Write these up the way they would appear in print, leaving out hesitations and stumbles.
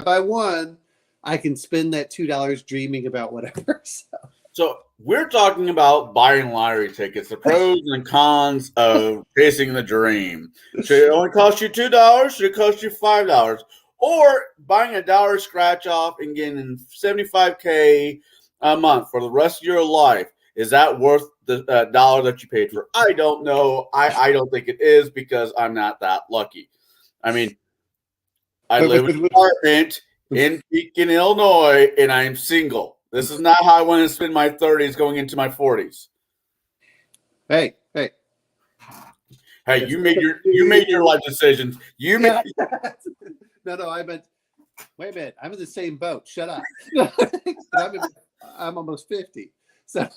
I won, I can spend that $2 dreaming about whatever. So we're talking about buying lottery tickets, the pros and cons of chasing the dream. Should it only cost you $2? Should it cost you $5? Or buying a dollar scratch off and getting 75K a month for the rest of your life? Is that worth the dollar that you paid for? I don't know. I don't think it is because I'm not that lucky. I mean, I live in an apartment in Pekin, Illinois, and I'm single. This is not how I want to spend my 30s going into my 40s. Hey. You made your life decisions. You made. No, I meant. Wait a minute, I'm in the same boat. Shut up. I'm almost 50, so.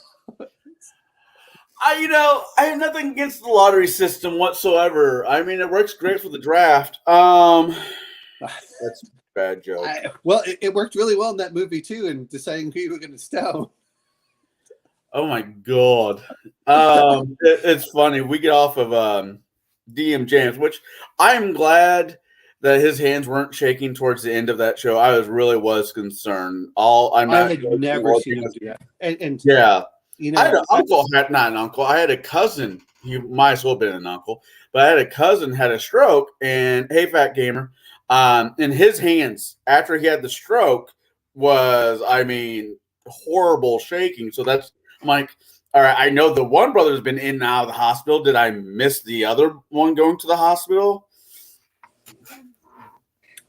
I have nothing against the lottery system whatsoever. I mean, it works great for the draft. That's a bad joke. It worked really well in that movie too, in deciding who you were going to stone. Oh my god, it's funny. We get off of DM James, which I'm glad that his hands weren't shaking towards the end of that show. I was concerned. I had never seen him do that, and yeah. You know, I had an uncle, not an uncle. I had a cousin. He might as well have been an uncle, but I had a cousin had a stroke, and hey, fat gamer, in his hands after he had the stroke was, horrible shaking. So that's I'm like, all right. I know the one brother's been in and out of the hospital. Did I miss the other one going to the hospital?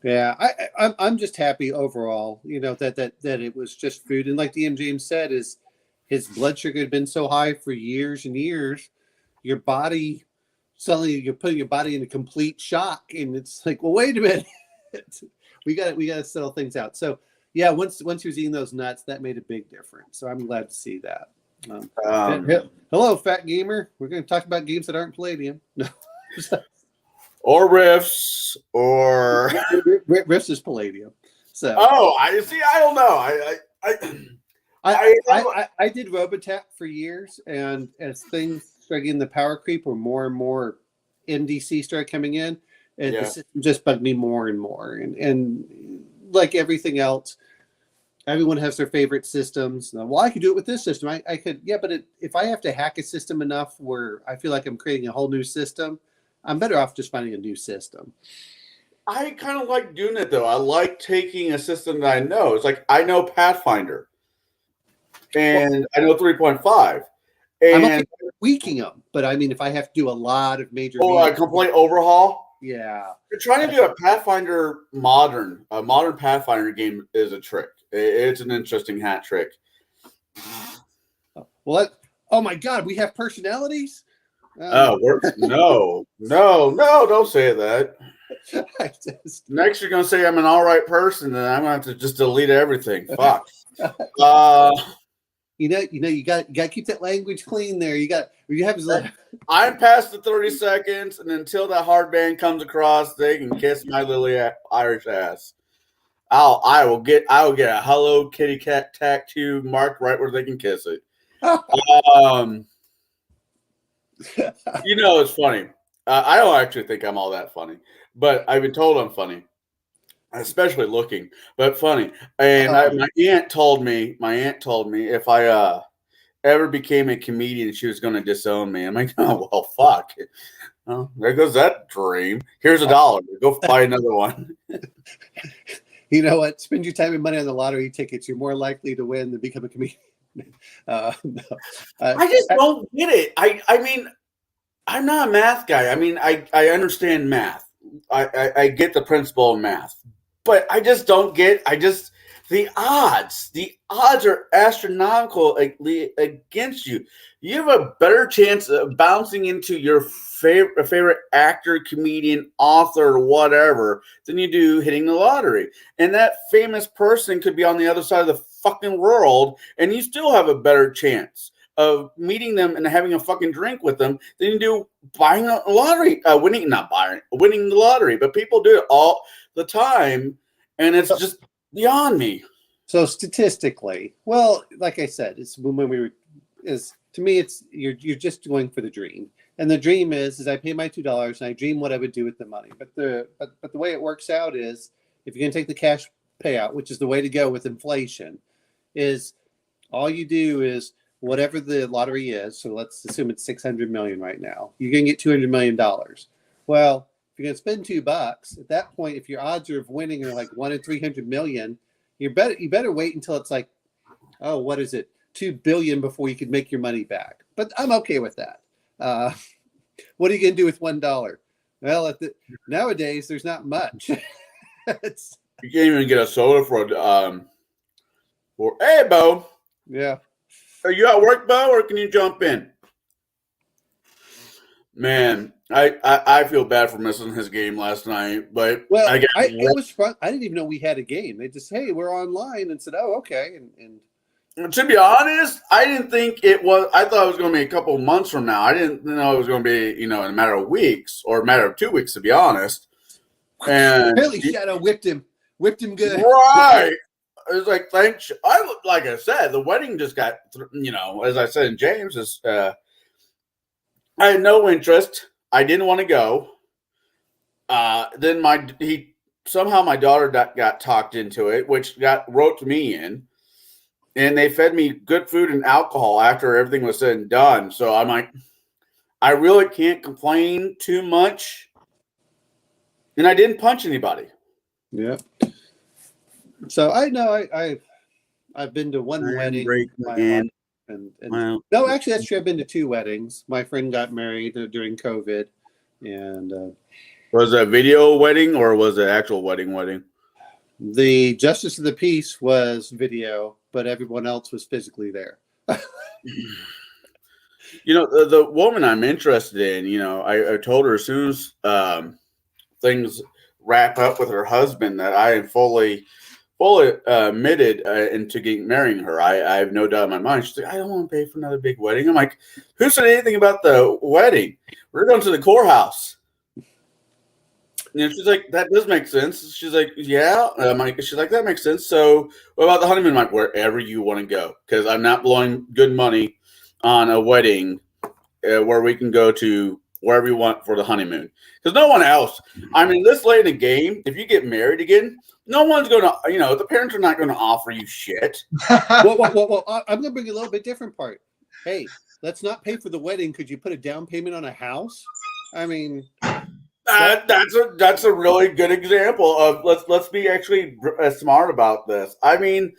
Yeah, I'm just happy overall. That it was just food, and like DM James said, is his blood sugar had been so high for years and years. Your body suddenly you're putting your body in a complete shock, and it's like, well, wait a minute, we got to settle things out. So yeah, once he was eating those nuts, that made a big difference. So I'm glad to see that. Hello, fat gamer. We're going to talk about games that aren't Palladium. Or Rifts, or Rifts is Palladium. So I see. I don't know. I did Robotech for years, and as things started getting the power creep, where more and more NDC started coming in, and the system just bugged me more and more. And like everything else, everyone has their favorite systems. Well, I could do it with this system. I could, but if I have to hack a system enough where I feel like I'm creating a whole new system, I'm better off just finding a new system. I kind of like doing it, though. I like taking a system that I know. It's like I know Pathfinder, and I know 3.5. And I'm tweaking them, but I mean, if I have to do a lot of major, a complete overhaul. Yeah, you're trying to do a Pathfinder modern Pathfinder game is a trick. It's an interesting hat trick. What? Oh my God, we have personalities. No, don't say that. Next, you're gonna say I'm an all right person, and I'm gonna have to just delete everything. Fuck. You got to keep that language clean there. I'm past the 30 seconds, and until that hard band comes across, they can kiss my lily Irish ass. I will get a Hello Kitty cat tattoo marked right where they can kiss it. It's funny. I don't actually think I'm all that funny, but I've been told I'm funny. Especially looking, but funny. And my aunt told me if I ever became a comedian, she was going to disown me. I'm like, oh, well, fuck. Well, there goes that dream. Here's $1. Go buy another one. You know what? Spend your time and money on the lottery tickets. You're more likely to win than become a comedian. No. I just don't get it. I mean, I'm not a math guy. I mean, I understand math. I get the principle of math. But I just don't get. The odds are astronomical against you. You have a better chance of bouncing into your favorite actor, comedian, author, whatever, than you do hitting the lottery. And that famous person could be on the other side of the fucking world, and you still have a better chance of meeting them and having a fucking drink with them than you do buying a lottery, winning the lottery. But people do it all the time, and it's just beyond me. So statistically, well, like I said, it's to me, it's you're just going for the dream, and the dream is I pay my $2 and I dream what I would do with the money. But the way it works out is if you're going to take the cash payout, which is the way to go with inflation, is all you do is whatever the lottery is. So let's assume it's 600 million right now. You're going to get $200 million. Well, if you're going to spend $2, at that point, if your odds of winning are like 1 in 300 million, you better wait until it's like, oh, what is it, 2 billion before you could make your money back. But I'm okay with that. What are you going to do with $1? Well, nowadays there's not much. You can't even get a soda for hey, Bo. Yeah. Are you at work, Bo, or can you jump in? Man, I feel bad for missing his game last night, but well, it was fun. I didn't even know we had a game. They just, hey, we're online, and said, oh, okay. And to be honest, I didn't think it was. I thought it was going to be a couple of months from now. I didn't know it was going to be, in a matter of weeks or a matter of 2 weeks, to be honest. And Apparently, Shadow whipped him good. Right. It was like, thanks. Like I said, the wedding just got, as I said in James, I had no interest. I didn't want to go. Then somehow my daughter got talked into it, which roped me in. And they fed me good food and alcohol after everything was said and done. So I'm like, I really can't complain too much. And I didn't punch anybody. Yeah. So I know I've been to one wedding. No, actually, that's true. I've been to 2 weddings. My friend got married during COVID, and was it a video wedding or was it actual wedding? The Justice of the Peace was video, but everyone else was physically there. The woman I'm interested in, I told her as soon as things wrap up with her husband that I am fully admitted into marrying her. I have no doubt in my mind. She's like, I don't want to pay for another big wedding. I'm like, who said anything about the wedding? We're going to the courthouse. She's like, that does make sense. She's like, yeah. She's like, that makes sense. So what about the honeymoon? I'm like, wherever you want to go, because I'm not blowing good money on a wedding where we can go to wherever you want for the honeymoon. Because no one else. I mean, this late in the game, if you get married again, no one's going to, the parents are not going to offer you shit. Well, I'm going to bring a little bit different part. Hey, let's not pay for the wedding. Could you put a down payment on a house? I mean... That's a really good example of let's be actually smart about this. I mean,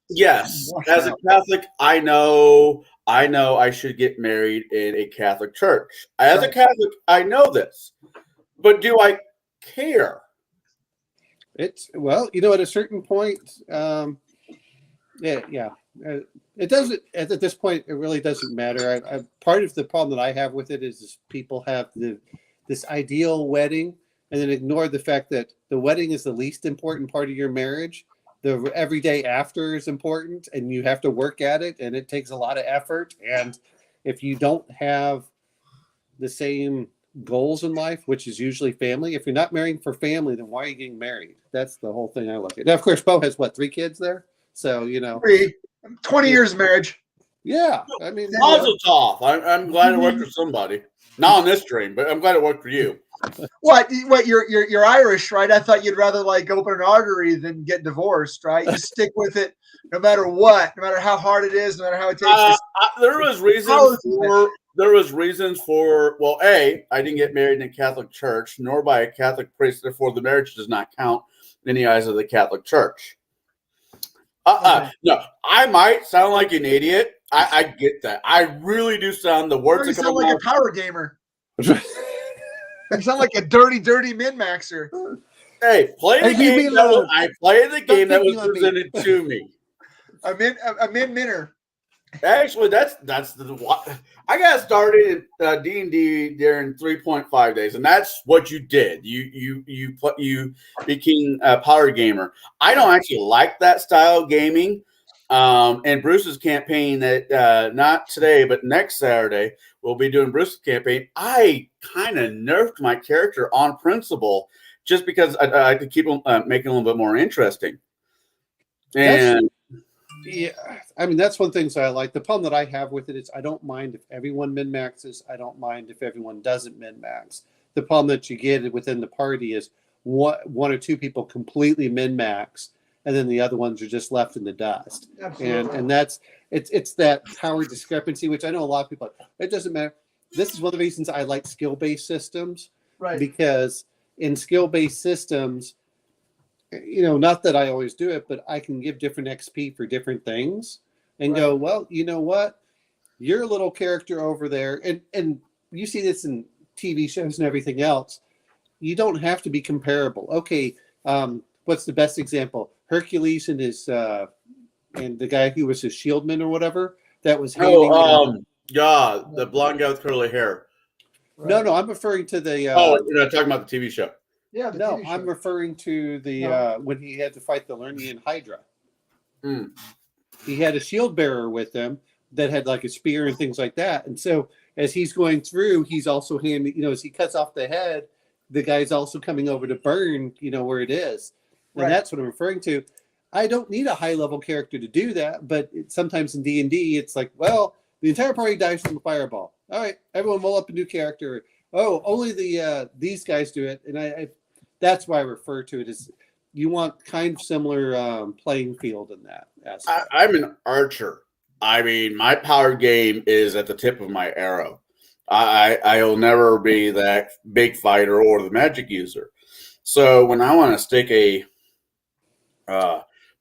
yes, as a Catholic, I know I should get married in a Catholic church. As a Catholic, I know this, but do I care? At a certain point, it doesn't. At this point, it really doesn't matter. Part of the problem that I have with it is people have this ideal wedding and then ignore the fact that the wedding is the least important part of your marriage. The everyday after is important, and you have to work at it, and it takes a lot of effort. And if you don't have the same goals in life, which is usually family, if you're not marrying for family, then why are you getting married? That's the whole thing I look at. Now, of course, Bo has 3 kids there? So, 20 years of marriage. Yeah. I mean, Mazel tov. I'm glad it worked for somebody. Not on this stream, but I'm glad it worked for you. What? You're Irish, right? I thought you'd rather open an artery than get divorced, right? You stick with it no matter what, no matter how hard it is, no matter how it takes. There was reasons for. Well, I didn't get married in a Catholic church, nor by a Catholic priest. Therefore, the marriage does not count in the eyes of the Catholic Church. No, I might sound like an idiot. I get that. I really do sound the words. You sound like a power gamer. You sound like a dirty min-maxer. Hey, play the game. I play the game that was presented to me. A min-minner. Actually, that's I got started in D&D during 3.5 days, and that's what you did. You became a power gamer. I don't actually like that style of gaming. And Bruce's campaign that not today, but next Saturday, we'll be doing Bruce's campaign. I kind of nerfed my character on principle just because I could keep making a little bit more interesting. And I mean, that's one thing that I like. The problem that I have with it is I don't mind if everyone min-maxes. I don't mind if everyone doesn't min-max. The problem that you get within the party is one or two people completely min-max, and then the other ones are just left in the dust. Absolutely. And that's it's that power discrepancy, which I know a lot of people are like, it doesn't matter. This is one of the reasons I like skill-based systems, Right. because in skill-based systems, not that I always do it, but I can give different XP for different things and go, well, you know what? Your little character over there, and you see this in TV shows and everything else, you don't have to be comparable. Okay, what's the best example? Hercules and his and the guy who was his shieldman or whatever that was handing yeah, the blonde guy with curly hair. No, I'm referring to the you're not talking about the TV show. Yeah, the no, TV show. I'm referring to the when he had to fight the Lernian Hydra. He had a shield bearer with him that had like a spear and things like that. And so as he's going through, he's also handing, as he cuts off the head, the guy's also coming over to burn, where it is. And that's what I'm referring to. I don't need a high level character to do that, but sometimes in D&D, it's like, well, the entire party dies from a fireball. All right, everyone roll up a new character. Oh, only these guys do it. And I that's why I refer to it as you want kind of similar playing field in that aspect. I'm an archer. I mean, my power game is at the tip of my arrow. I'll never be that big fighter or the magic user. So when I want to stick a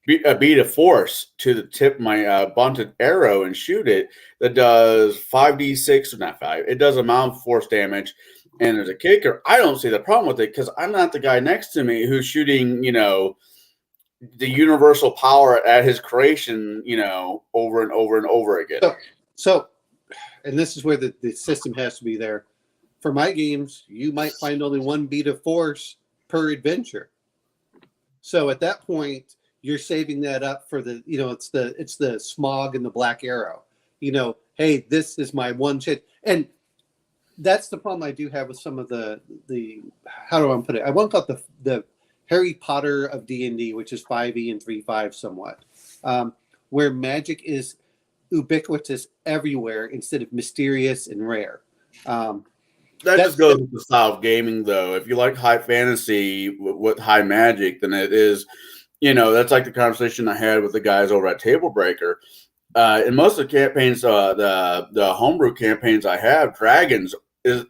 bead of force to the tip of my bunted arrow and shoot it, that does 5d6, not 5. It does amount of force damage, and there's a kicker. I don't see the problem with it because I'm not the guy next to me who's shooting, the universal power at his creation, over and over and over again. So and this is where the system has to be there. For my games, you might find only one bead of force per adventure. So at that point, you're saving that up for the, it's the smog and the black arrow. Hey, this is my one chance. And that's the problem I do have with some of the how do I put it? I won't call it the Harry Potter of D&D, which is 5e and 3.5 somewhat, where magic is ubiquitous everywhere instead of mysterious and rare. That just goes with the style of gaming, though. If you like high fantasy with high magic, then it is, that's like the conversation I had with the guys over at Table Breaker. In most of the campaigns, the homebrew campaigns I have, dragons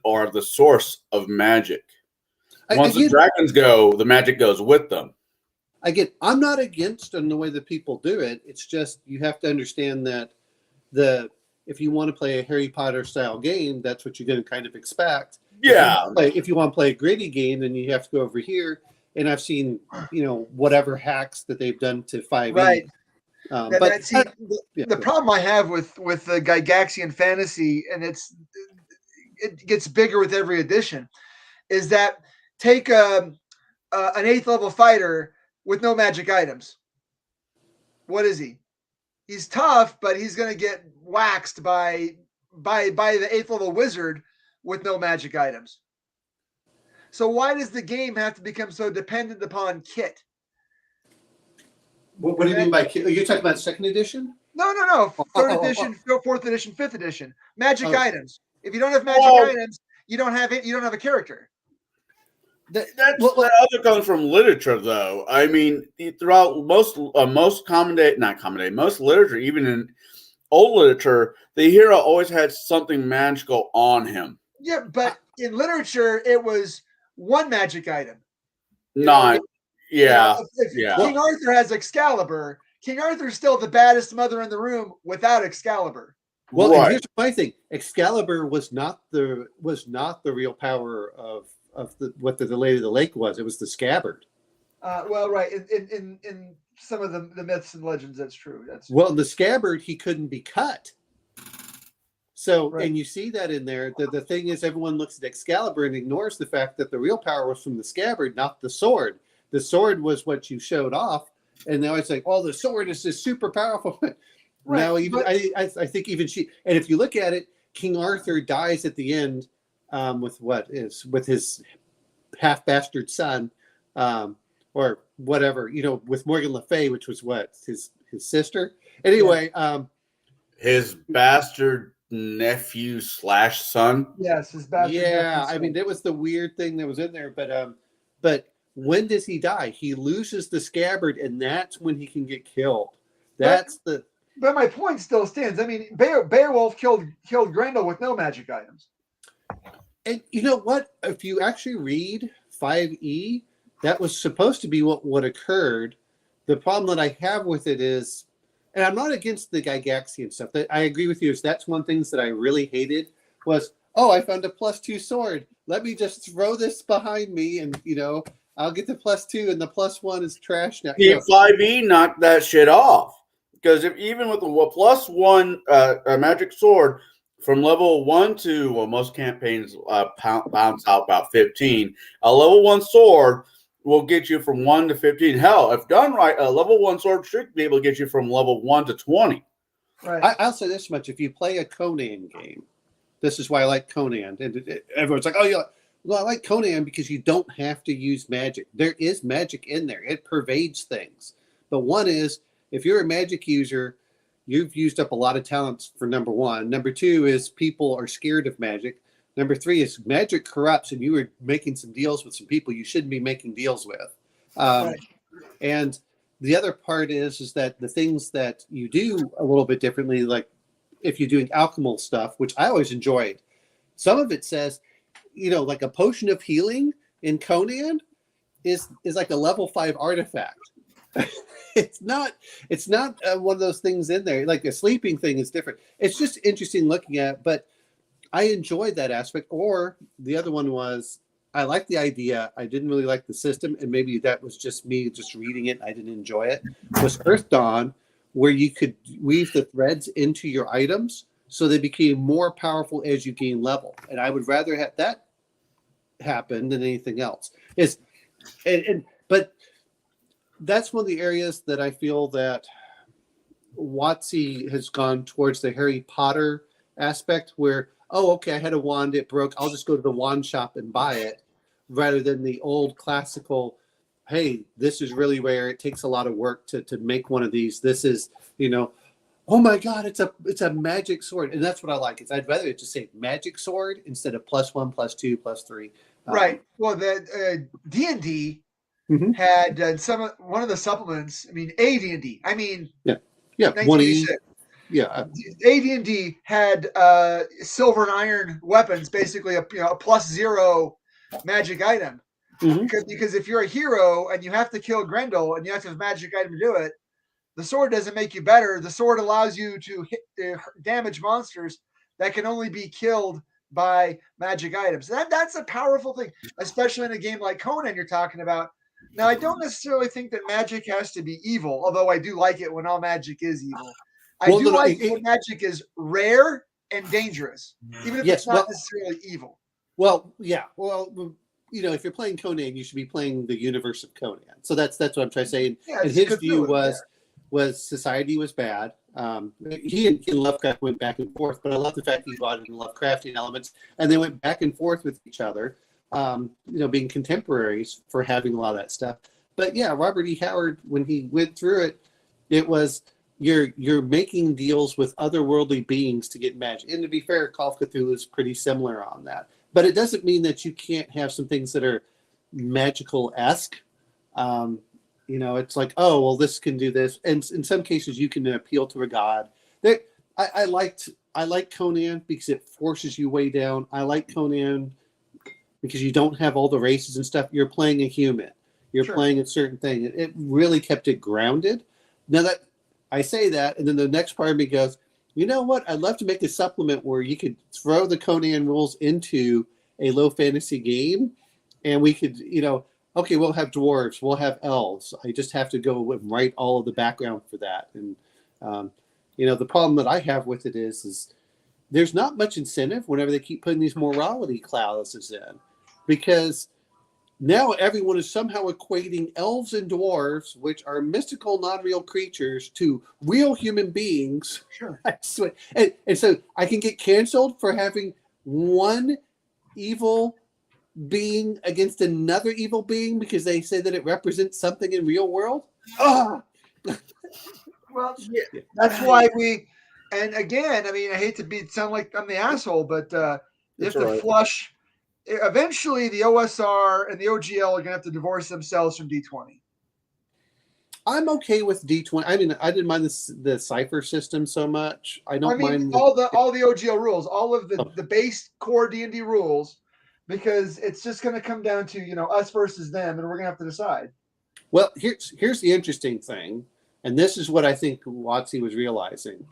are the source of magic. Once the dragons go, the magic goes with them. Again, I'm not against in the way that people do it. It's just you have to understand that if you want to play a Harry Potter style game, that's what you're going to kind of expect. Yeah. If you want to play a gritty game, then you have to go over here. And I've seen, whatever hacks that they've done to 5e. Right. The problem I have with the Gygaxian fantasy, and it gets bigger with every edition, is that take an 8th level fighter with no magic items. What is he? He's tough, but he's going to get waxed by the 8th level wizard with no magic items. So why does the game have to become so dependent upon kit? What do you mean by kit? Are you talking about 2nd edition? No. 3rd edition, 4th edition, 5th edition. Magic items. If you don't have magic items, you don't have it. You don't have a character. That other comes from literature, though. I mean, throughout most literature, even in old literature, the hero always had something magical on him. Yeah, but in literature, it was one magic item. King Arthur has Excalibur, King Arthur's still the baddest mother in the room without Excalibur. Well, and here's my thing: Excalibur was not the real power of what the Lady of the Lake was. It was the scabbard. In some of the myths and legends, that's true. The scabbard, he couldn't be cut. So, and you see that in there. The thing is, everyone looks at Excalibur and ignores the fact that the real power was from the scabbard, not the sword. The sword was what you showed off, and now it's like, the sword is just super powerful. Now, I think even she, and if you look at it, King Arthur dies at the end with his half bastard son, or whatever, with Morgan Le Fay, which was his sister. Anyway, his bastard nephew / son. Yes, his bastard. Yeah, I mean, that was the weird thing that was in there, but when does he die? He loses the scabbard, and that's when he can get killed. That's the. But my point still stands. I mean, Beowulf killed Grendel with no magic items. And you know what? If you actually read 5e, that was supposed to be what occurred. The problem that I have with it is, and I'm not against the Gygaxian stuff. That I agree with you. Is that's one of the things that I really hated was, oh, I found a +2 sword. Let me just throw this behind me, and I'll get the +2, and the +1 is trash now. Team 5e knocked that shit off. Because even with the +1 magic sword from level 1 to, well, most campaigns bounce out about 15. A level 1 sword will get you from 1 to 15. Hell, if done right, a level 1 sword should be able to get you from level 1 to 20. Right. I'll say this much: if you play a Conan game, this is why I like Conan. And everyone's like, "Oh, yeah." Well, I like Conan because you don't have to use magic. There is magic in there; it pervades things. But one is, if you're a magic user, you've used up a lot of talents for number one. Number two is people are scared of magic. Number three is magic corrupts, and you were making some deals with some people you shouldn't be making deals with. Right. And the other part is that the things that you do a little bit differently, like if you're doing alchemical stuff, which I always enjoyed, some of it says, like a potion of healing in Conan is like a level 5 artifact. It's not one of those things in there. Like a sleeping thing is different. It's just interesting looking at, but I enjoyed that aspect. Or the other one was, I like the idea. I didn't really like the system, and maybe that was just me just reading it. I didn't enjoy it. Was Earth Dawn, where you could weave the threads into your items so they became more powerful as you gain level. And I would rather have that happen than anything else. But that's one of the areas that I feel that WotC has gone towards the Harry Potter aspect where, oh, okay, I had a wand, it broke, I'll just go to the wand shop and buy it, rather than the old classical, hey, this is really rare, it takes a lot of work to make one of these. This is, oh my God, it's a magic sword. And that's what I like. I'd rather it just say magic sword instead of +1, +2, +3. Right. Well, the D&D had one of the supplements. I mean, AD&D. I mean, yeah, 1986. Yeah, AD&D had silver and iron weapons, basically a +0 magic item. Because if you're a hero and you have to kill Grendel and you have to have a magic item to do it, the sword doesn't make you better. The sword allows you to damage monsters that can only be killed by magic items. That's a powerful thing, especially in a game like Conan you're talking about. Now, I don't necessarily think that magic has to be evil, although I do like it when all magic is evil. When magic is rare and dangerous, even if it's not necessarily evil. Well, yeah. Well, if you're playing Conan, you should be playing the universe of Conan. So that's what I'm trying to say. Yeah, and his view was society was bad. He and Lovecraft went back and forth, but I love the fact he brought in Lovecraftian elements, and they went back and forth with each other, being contemporaries for having a lot of that stuff. But yeah, Robert E. Howard, when he went through it, it was you're making deals with otherworldly beings to get magic. And to be fair, Call of Cthulhu is pretty similar on that. But it doesn't mean that you can't have some things that are magical-esque. It's like, oh, well, this can do this. And in some cases, you can appeal to a god. I like Conan because it forces you way down. I like Conan because you don't have all the races and stuff. You're playing a human. You're playing a certain thing. It really kept it grounded. Now that I say that, and then the next part of me goes, you know what? I'd love to make a supplement where you could throw the Conan rules into a low fantasy game, and we could, okay, we'll have dwarves, we'll have elves. I just have to go and write all of the background for that. And, the problem that I have with it is there's not much incentive whenever they keep putting these morality clauses in, because now everyone is somehow equating elves and dwarves, which are mystical, non-real creatures, to real human beings. Sure. And so I can get canceled for having one evil being against another evil being because they say that it represents something in real world. Well, yeah, that's why and again, I mean, I hate to sound like I'm the asshole, but you have to flush eventually the OSR and the OGL are going to have to divorce themselves from D20. I'm okay with D20. I mean, I didn't mind the cipher system so much. I don't mind all the OGL rules, all of the base core D&D rules, because it's just going to come down to us versus them, and we're going to have to decide. Well, here's the interesting thing, and this is what I think WotC was realizing.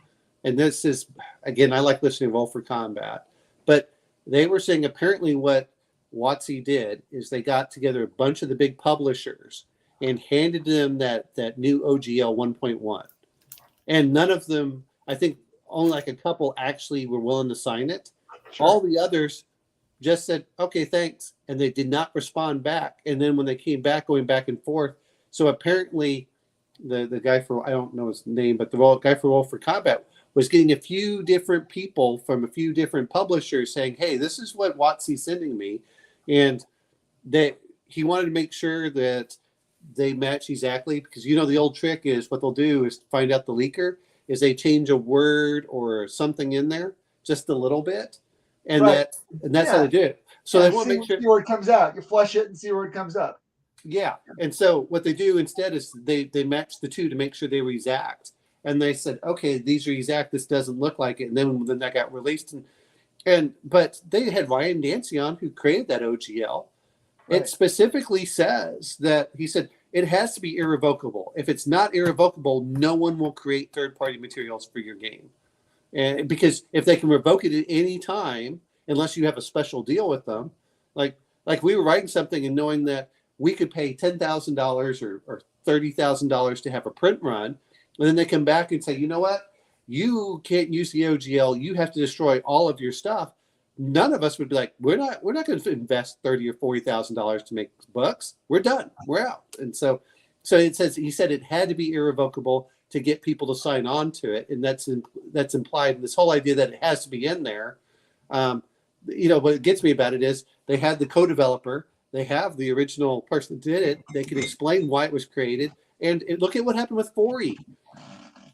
And this is, again, I like listening to Roll for Combat, but they were saying apparently what WotC did is they got together a bunch of the big publishers and handed them that new OGL 1.1. And none of them, I think only like a couple actually were willing to sign it. Sure. All the others just said, okay, thanks. And they did not respond back. And then when they came back, going back and forth. So apparently the guy for, I don't know his name, but the guy for Roll for Combat was getting a few different people from a few different publishers saying, hey, this is what WotC's sending me. And that he wanted to make sure that they match exactly, because the old trick is what they'll do is find out the leaker is they change a word or something in there just a little bit, and right. that's how they do it. So they want to make sure where it comes out. You flush it and see where it comes up. Yeah, and so what they do instead is they match the two to make sure they were exact. And they said, okay, these are exact. This doesn't look like it. And then that got released, but they had Ryan Dancy on, who created that OGL. Right. It specifically says that he said it has to be irrevocable. If it's not irrevocable, no one will create third-party materials for your game. And because if they can revoke it at any time, unless you have a special deal with them, like we were writing something and knowing that we could pay $10,000 or $30,000 to have a print run, and then they come back and say, you know what, you can't use the OGL. You have to destroy all of your stuff. None of us would be like, we're not going to invest $30,000 or $40,000 to make books. We're done. We're out. And so he said it had to be irrevocable to get people to sign on to it, and that's implied in this whole idea that it has to be in there. What gets me about it is they had the co-developer, they have the original person that did it. They can explain why it was created, and look at what happened with 4E.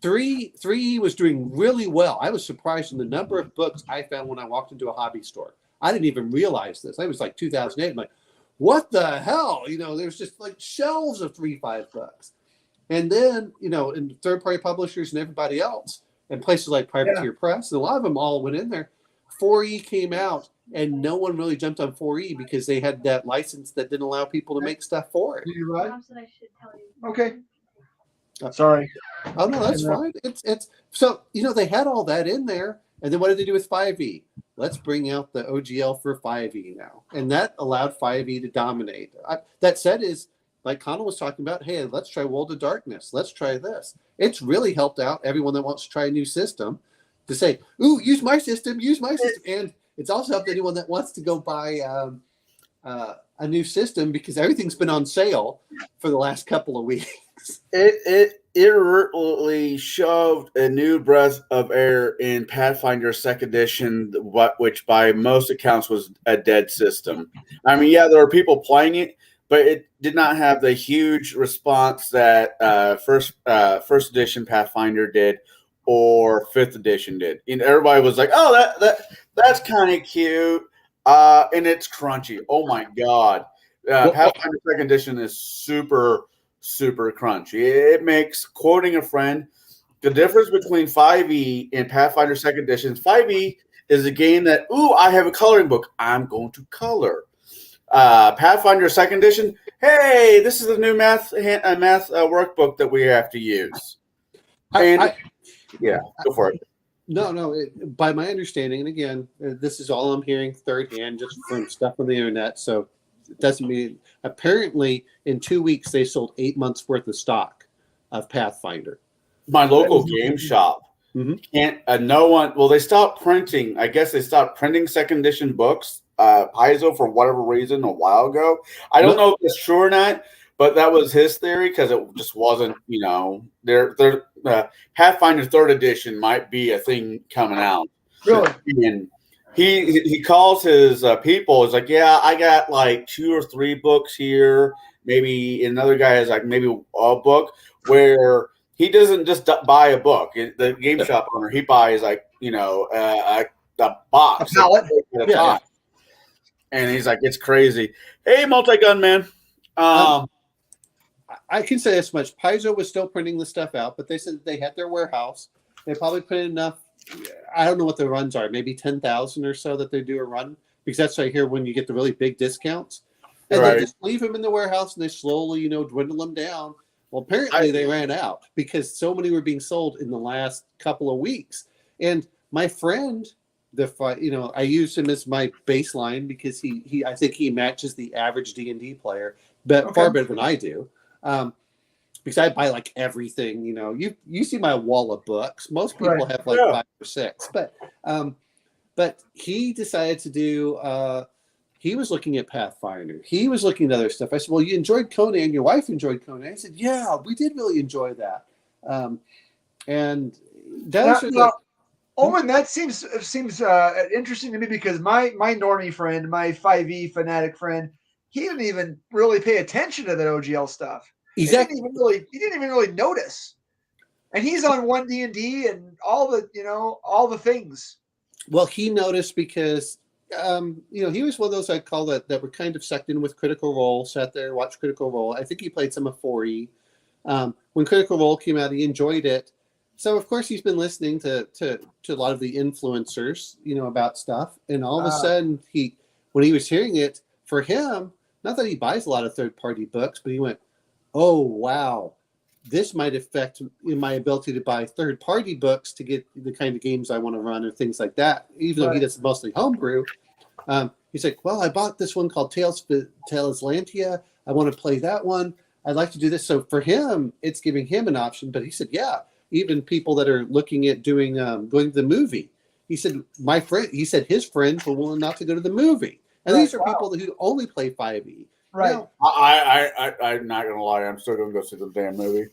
3E was doing really well. I was surprised in the number of books I found when I walked into a hobby store. I didn't even realize this. It was like 2008. I'm like, what the hell? There's just like shelves of 3.5 books. And then, and third-party publishers and everybody else, and places like Privateer Press, and a lot of them all went in there. 4E came out, and no one really jumped on 4E because they had that license that didn't allow people to make stuff for it. You're right. Okay. Sorry. Oh no, that's fine. It's so they had all that in there, and then what did they do with 5E? Let's bring out the OGL for 5E now, and that allowed 5E to dominate. That said, is like Connell was talking about. Hey, let's try World of Darkness. Let's try this. It's really helped out everyone that wants to try a new system to say, "Ooh, use my system, and it's also helped anyone that wants to go buy a new system because everything's been on sale for the last couple of weeks. It really shoved a new breath of air in Pathfinder 2nd Edition, which by most accounts was a dead system. I mean, yeah, there were people playing it, but it did not have the huge response that first edition Pathfinder did or 5th edition did. And everybody was like, "Oh, that's kind of cute," and it's crunchy. Oh my god, Pathfinder 2nd Edition is super crunchy. It makes, quoting a friend, the difference between 5e and Pathfinder 2nd Edition. 5e is a game that, I have a coloring book, I'm going to color. Pathfinder 2nd Edition, hey, this is the new math workbook that we have to use. And go for it. No. By my understanding, and again, this is all I'm hearing third hand, just from stuff on the internet. So it doesn't mean. Apparently, in 2 weeks, they sold 8 months worth of stock of Pathfinder. My local game shop can't. No one. Well, they stopped printing. I guess they stopped printing 2nd edition books. Paizo, for whatever reason, a while ago. I don't know if it's true or not, but that was his theory because it just wasn't. Pathfinder 3rd edition might be a thing coming out. Really? And he calls his people. It's like, yeah, I got like 2 or 3 books here. Maybe another guy has like maybe a book where he doesn't just buy a book. The game shop owner, he buys like a box. A pallet. and he's like, it's crazy. Hey, multi-gun man. I can say this much: Paizo was still printing the stuff out, but they said they had their warehouse. They probably put in enough. I don't know what the runs are, maybe 10,000 or so that they do a run, because that's what I hear when you get the really big discounts. And Right. they just leave them in the warehouse and they slowly, dwindle them down. Well, apparently they ran out because so many were being sold in the last couple of weeks. And my friend, I use him as my baseline because I think he matches the average D&D player, but far better than I do. Because I buy like everything, you see my wall of books. Most people have like 5 or 6, but he decided to do. He was looking at Pathfinder. He was looking at other stuff. I said, "Well, you enjoyed Conan. Your wife enjoyed Conan." I said, "Yeah, we did really enjoy that." And those are the. Owen, that seems interesting to me because my normie friend, my 5e fanatic friend, he didn't even really pay attention to that OGL stuff. Exactly. He didn't even really notice. And he's on 1D&D and all the things. Well, he noticed because he was one of those I call that were kind of sucked in with Critical Role, sat there, watched Critical Role. I think he played some of 4E. When Critical Role came out, he enjoyed it. So of course he's been listening to a lot of the influencers, about stuff. And all of a sudden when he was hearing it, for him, not that he buys a lot of third-party books, but he went, "Oh, wow, this might affect my ability to buy third-party books to get the kind of games I want to run or things like that." Even though he does mostly homebrew, he's like, "Well, I bought this one called Tales Lantia. I want to play that one. I'd like to do this." So for him, it's giving him an option. But he said, "Yeah, even people that are looking at doing going to the movie." He said, his friends were willing not to go to the movie, and these are people who only play 5e. Right. Now, I'm not gonna lie. I'm still gonna go see the damn movie.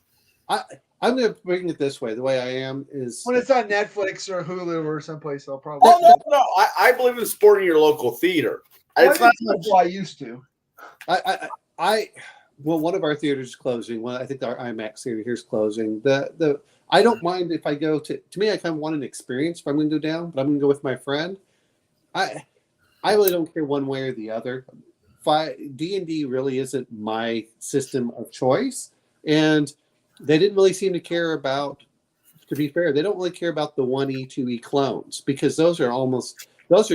I'm going to bring it this way. The way I am is when it's on Netflix or Hulu or someplace, I'll probably. Oh no! I believe in supporting your local theater. It's not much. I used to. Well, one of our theaters is closing. Well, I think our IMAX theater here is closing. I don't mind if I go to me. I kind of want an experience if I'm going to go down, but I'm going to go with my friend. I really don't care one way or the other. D&D really isn't my system of choice, and they didn't really seem to care about. To be fair, they don't really care about the 1E, 2E clones because those are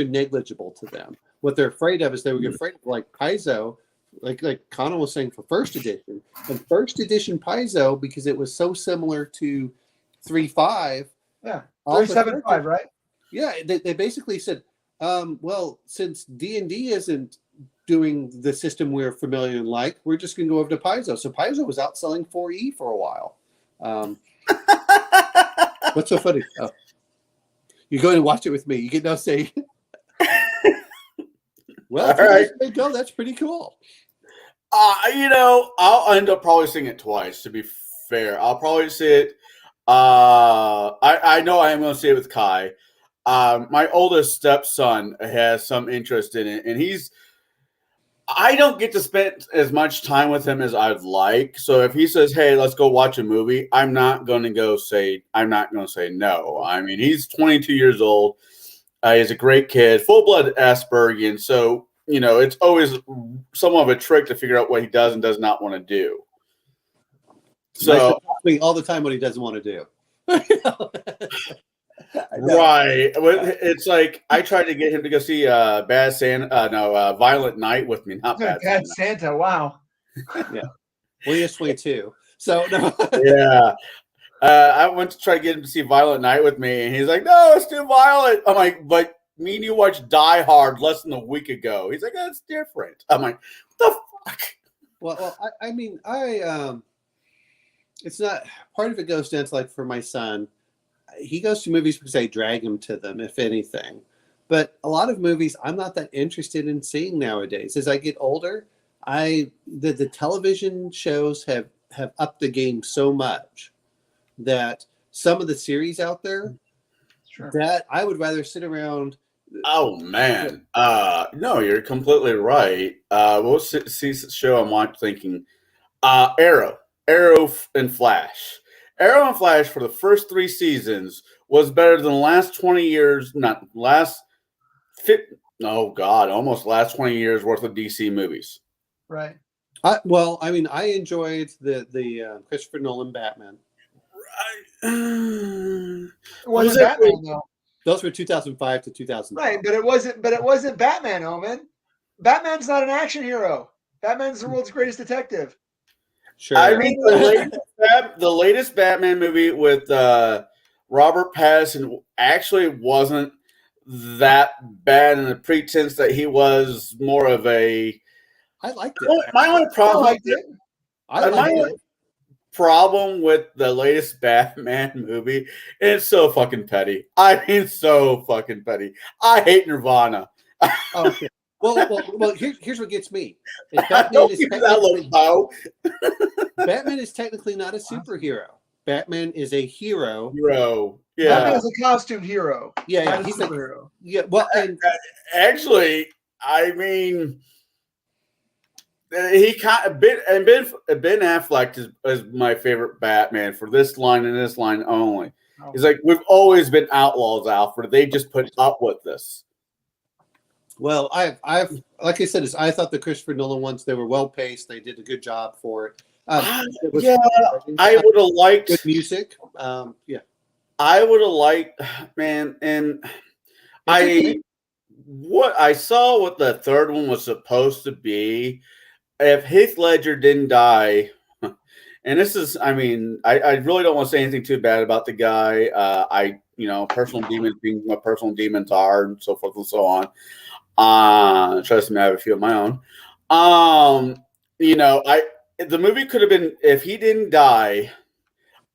negligible to them. What they're afraid of is they were afraid of like Paizo, like Connor was saying for first edition. And first edition Paizo, because it was so similar to 3.5. Yeah, 3.7.5, right? Yeah, they basically said, well, since D&D isn't doing the system we're familiar and like, we're just going to go over to Paizo. So Paizo was outselling 4E for a while. What's so funny? Oh. You're going to watch it with me. You get no say. Well, if you guys go, that's pretty cool. I'll end up probably seeing it twice, to be fair. I'll probably see it. I know I am going to see it with Kai. My oldest stepson has some interest in it, and I don't get to spend as much time with him as I'd like. So if he says, "Hey, let's go watch a movie," I'm not going to say no. I mean, he's 22 years old. He's a great kid, full-blooded Aspergian. So, it's always somewhat of a trick to figure out what he does and does not want to do. So all the time what he doesn't want to do. Right. It's like I tried to get him to go see Violent Night with me. Not Bad Santa. Wow. Yeah. Well, you're 22. So no. Yeah. I went to try to get him to see Violent Night with me, and he's like, "No, it's too violent." I'm like, "But me and you watched Die Hard less than a week ago." He's like, "That's different." I'm like, "What the fuck?" Well, I mean, it's not, part of it goes down to like for my son, he goes to movies because I drag him to them, if anything. But a lot of movies I'm not that interested in seeing nowadays. As I get older, the television shows have upped the game so much that some of the series out there that I would rather sit around. Oh man, no, you're completely right. What's the show I'm watching? Thinking, Arrow and Flash. Arrow and Flash for the first 3 seasons was better than the last 20 years. Not last Oh God, almost last 20 years worth of DC movies. Right. Well, I mean, I enjoyed the Christopher Nolan Batman. It Was wasn't it Batman though. Those were 2005 to 2012. Right, but it wasn't. But it wasn't Batman, Omen. Batman's not an action hero. Batman's the world's greatest detective. Sure. I mean, the latest Batman movie with Robert Pattinson actually wasn't that bad in the pretense that he was more of a. I liked it. My only I problem, liked it. I liked it. problem with the latest Batman movie, it's so fucking petty. I mean, so fucking petty. I hate Nirvana. Okay. Well. Here's what gets me. Is Don't give me that little bow. Batman is technically not a superhero. Batman is a hero. Bro. Batman Yeah. is a costume hero. Yeah, Not yeah. a He's like, superhero. yeah. Well, and Actually, I mean, he kind of Ben Affleck is my favorite Batman for this line and this line only. Oh. He's like, we've always been outlaws, Alfred. They just put up with this. well, I've like I said, I thought the Christopher Nolan ones, they were well paced. They did a good job for it. It was Yeah, I would have liked good music. Yeah. I would have liked, man, and what I saw what the third one was supposed to be. If Heath Ledger didn't die, and this is, I mean, I really don't want to say anything too bad about the guy. Personal demons being what personal demons are, and so forth and so on. Trust me, I have a few of my own. The movie could have been, if he didn't die,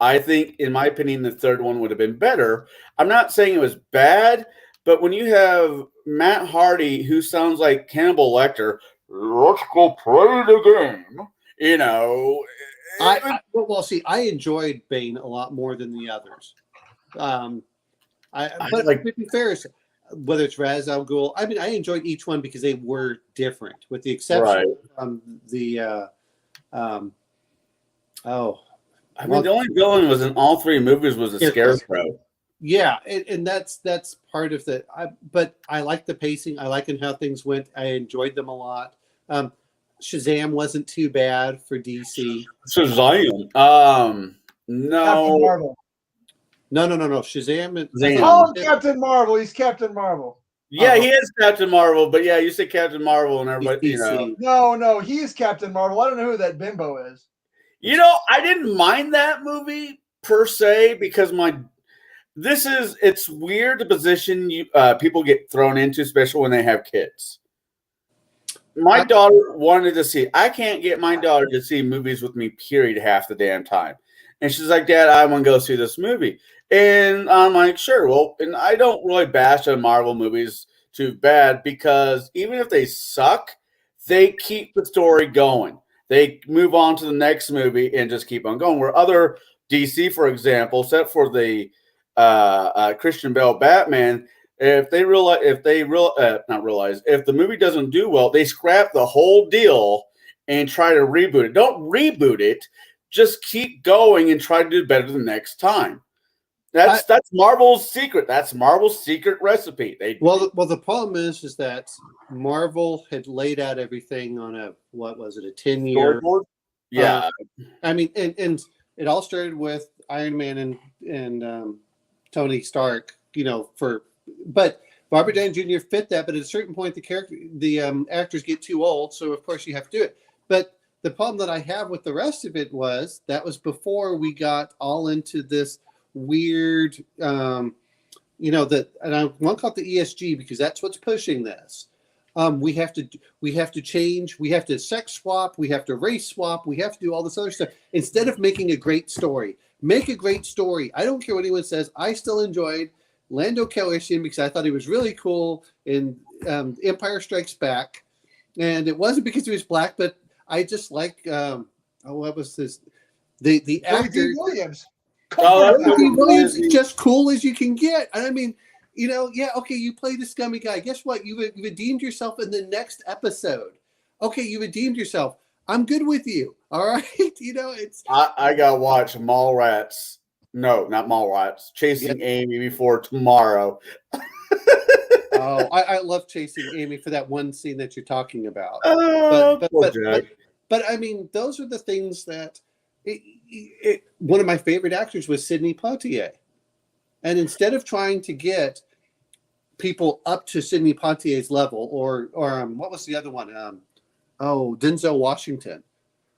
I think, in my opinion, the third one would have been better. I'm not saying it was bad, but when you have Matt Hardy, who sounds like Hannibal Lecter, let's go play the game. I enjoyed Bane a lot more than the others. But to be fair, whether it's Ra's al Ghul, I mean, I enjoyed each one because they were different, with the exception of the. The only villain was in all three movies was a Scarecrow. Yeah, and that's part of the. But I like the pacing. I like how things went. I enjoyed them a lot. Shazam wasn't too bad for DC. Shazam. No. Captain Marvel. No. Shazam. Oh, Captain Marvel. He's Captain Marvel. Yeah, he is Captain Marvel, but yeah, you say Captain Marvel and everybody, No, he is Captain Marvel. I don't know who that bimbo is. I didn't mind that movie per se because it's weird the position people get thrown into, especially when they have kids. My daughter wanted to see. I can't get my daughter to see movies with me, period, half the damn time. And she's like, Dad, I want to go see this movie. And I'm like, sure. Well, and I don't really bash on Marvel movies too bad because even if they suck, they keep the story going. They move on to the next movie and just keep on going. Where other DC, for example, except for the Christian Bale Batman, if the movie doesn't do well, they scrap the whole deal and try to reboot it. Don't reboot it. Just keep going and try to do better the next time. That's Marvel's secret. That's Marvel's secret recipe. The problem is that Marvel had laid out everything on a 10-year storyboard. Yeah, I mean, and it all started with Iron Man and Tony Stark. But Robert Downey Jr. fit that. But at a certain point, the actors get too old, so of course you have to do it. But the problem that I have with the rest of it was that was before we got all into this weird, and I won't call it the ESG because that's what's pushing this. We have to change. We have to sex swap. We have to race swap. We have to do all this other stuff instead of making a great story. Make a great story. I don't care what anyone says. I still enjoyed Lando Calrissian because I thought he was really cool in Empire Strikes Back, and it wasn't because he was black, but I just like what was this? The actor Williams. Williams is just cool as you can get. And I mean, okay, you played a scummy guy. Guess what? You redeemed yourself in the next episode. Okay, you redeemed yourself. I'm good with you. All right. It's I gotta watch Mallrats. No, not Mallrats. Chasing Amy before tomorrow. Oh, I love chasing Amy for that one scene that you're talking about. Poor Jack. But I mean, those are the things that one of my favorite actors was Sidney Poitier. And instead of trying to get people up to Sidney Poitier's level, or what was the other one? Denzel Washington.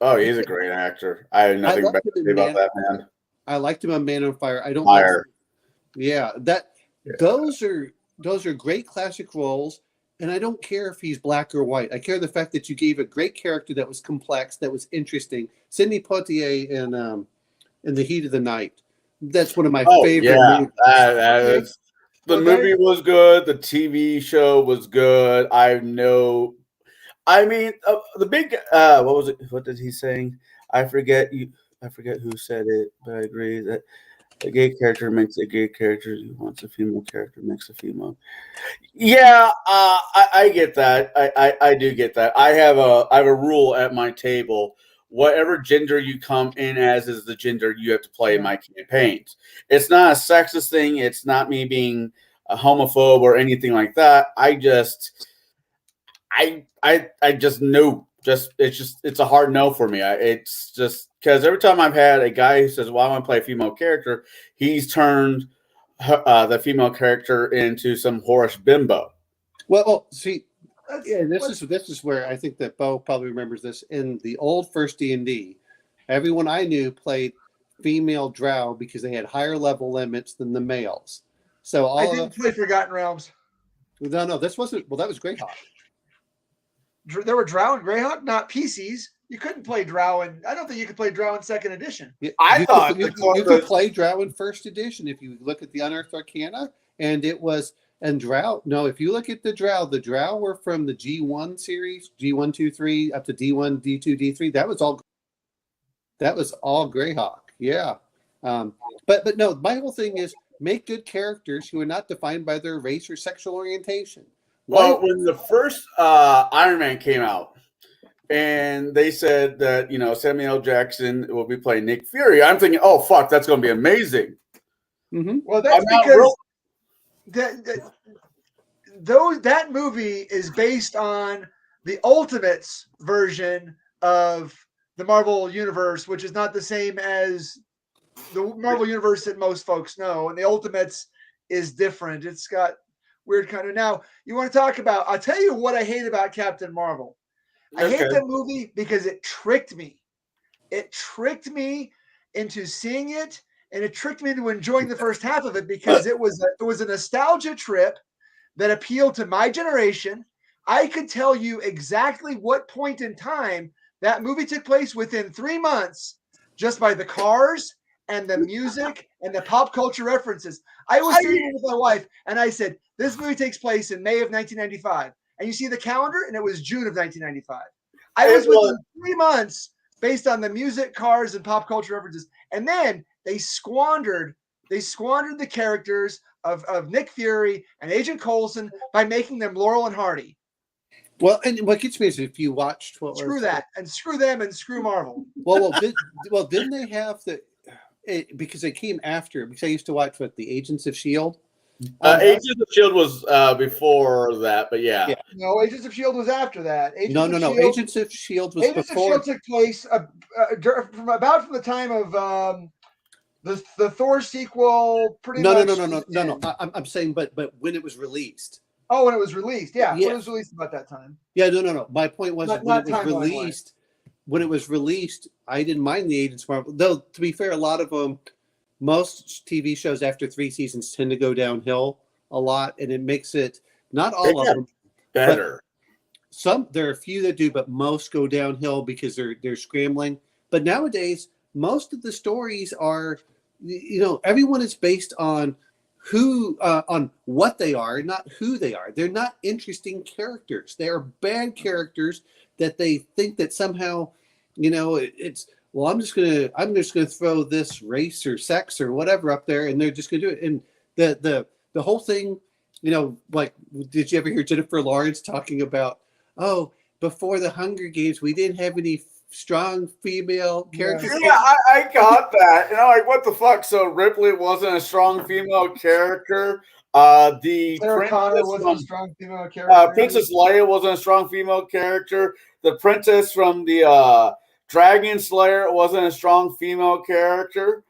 Oh, he's a great actor. I have nothing bad to say about that man. I liked him on Man on Fire. I don't Fire. Those are great classic roles, and I don't care if he's black or white. I care the fact that you gave a great character that was complex, that was interesting. Sidney Poitier in The Heat of the Night. That's one of my favorite movies. The movie was good. The TV show was good. The big what was it? What did he saying? I forget who said it, but I agree that a gay character makes a gay character. Who wants a female character makes a female. Yeah, I get that. I do get that. I have a rule at my table. Whatever gender you come in as is the gender you have to play in my campaigns. It's not a sexist thing. It's not me being a homophobe or anything like that. I just know. It's a hard no for me. It's just because every time I've had a guy who says, "Well, I want to play a female character," he's turned the female character into some whorish bimbo. Well, see, this is where I think that Bo probably remembers this. In the old first D&D, everyone I knew played female drow because they had higher level limits than the males. So I didn't play Forgotten Realms. No, this wasn't. Well, that was Greyhawk. There were drow and Greyhawk, not PCs. You couldn't play drow, and I don't think you could play drow in second edition. I thought you could play drow in first edition if you look at the Unearthed Arcana, and it was drow. No, if you look at the drow were from the G1 series, G1, 2, 3 up to D1, D2, D3. That was all Greyhawk. Yeah, but no, my whole thing is make good characters who are not defined by their race or sexual orientation. Well, when the first Iron Man came out, and they said that Samuel L. Jackson will be playing Nick Fury, I'm thinking, oh fuck, that's going to be amazing. Mm-hmm. Well, that's because that movie is based on the Ultimates version of the Marvel Universe, which is not the same as the Marvel Universe that most folks know, and the Ultimates is different. It's got weird kind of. Now, you want to talk about, I'll tell you what I hate about Captain Marvel. I hate that movie because it tricked me. It tricked me into seeing it, and it tricked me into enjoying the first half of it because it was a nostalgia trip that appealed to my generation. I could tell you exactly what point in time that movie took place within 3 months just by the cars and the music and the pop culture references. I was sitting with my wife, and I said, this movie takes place in May of 1995. And you see the calendar, and it was June of 1995. I was within 3 months based on the music, cars, and pop culture references. And then they squandered the characters of Nick Fury and Agent Coulson by making them Laurel and Hardy. Well, and what gets me is if you watched screw them and screw Marvel. Didn't they have because they came after? Because I used to watch the Agents of S.H.I.E.L.D. Agents of S.H.I.E.L.D. was before that, but yeah. No, Agents of S.H.I.E.L.D. was after that. Agents of S.H.I.E.L.D. was before. Agents of S.H.I.E.L.D. took place from the time of the Thor sequel. No. I'm saying, but when it was released. Oh, when it was released, yeah. When it was released about that time. Yeah, no. My point was when it was released, I didn't mind the Agents of Marvel. Though, to be fair, a lot of them, most TV shows after 3 seasons tend to go downhill a lot, and it makes it not all of them better. There are a few that do, but most go downhill because they're scrambling. But nowadays, most of the stories are, everyone is based on on what they are, not who they are. They're not interesting characters. They are bad characters that they think that somehow, it's, well, I'm just gonna throw this race or sex or whatever up there, and they're just gonna do it. And the whole thing, did you ever hear Jennifer Lawrence talking about, before the Hunger Games, we didn't have any strong female characters? Yeah, I got that. What the fuck? So Ripley wasn't a strong female character The Sarah Connor princess wasn't a from strong female character. Princess Leia wasn't a strong female character. The princess from the Dragon Slayer wasn't a strong female character.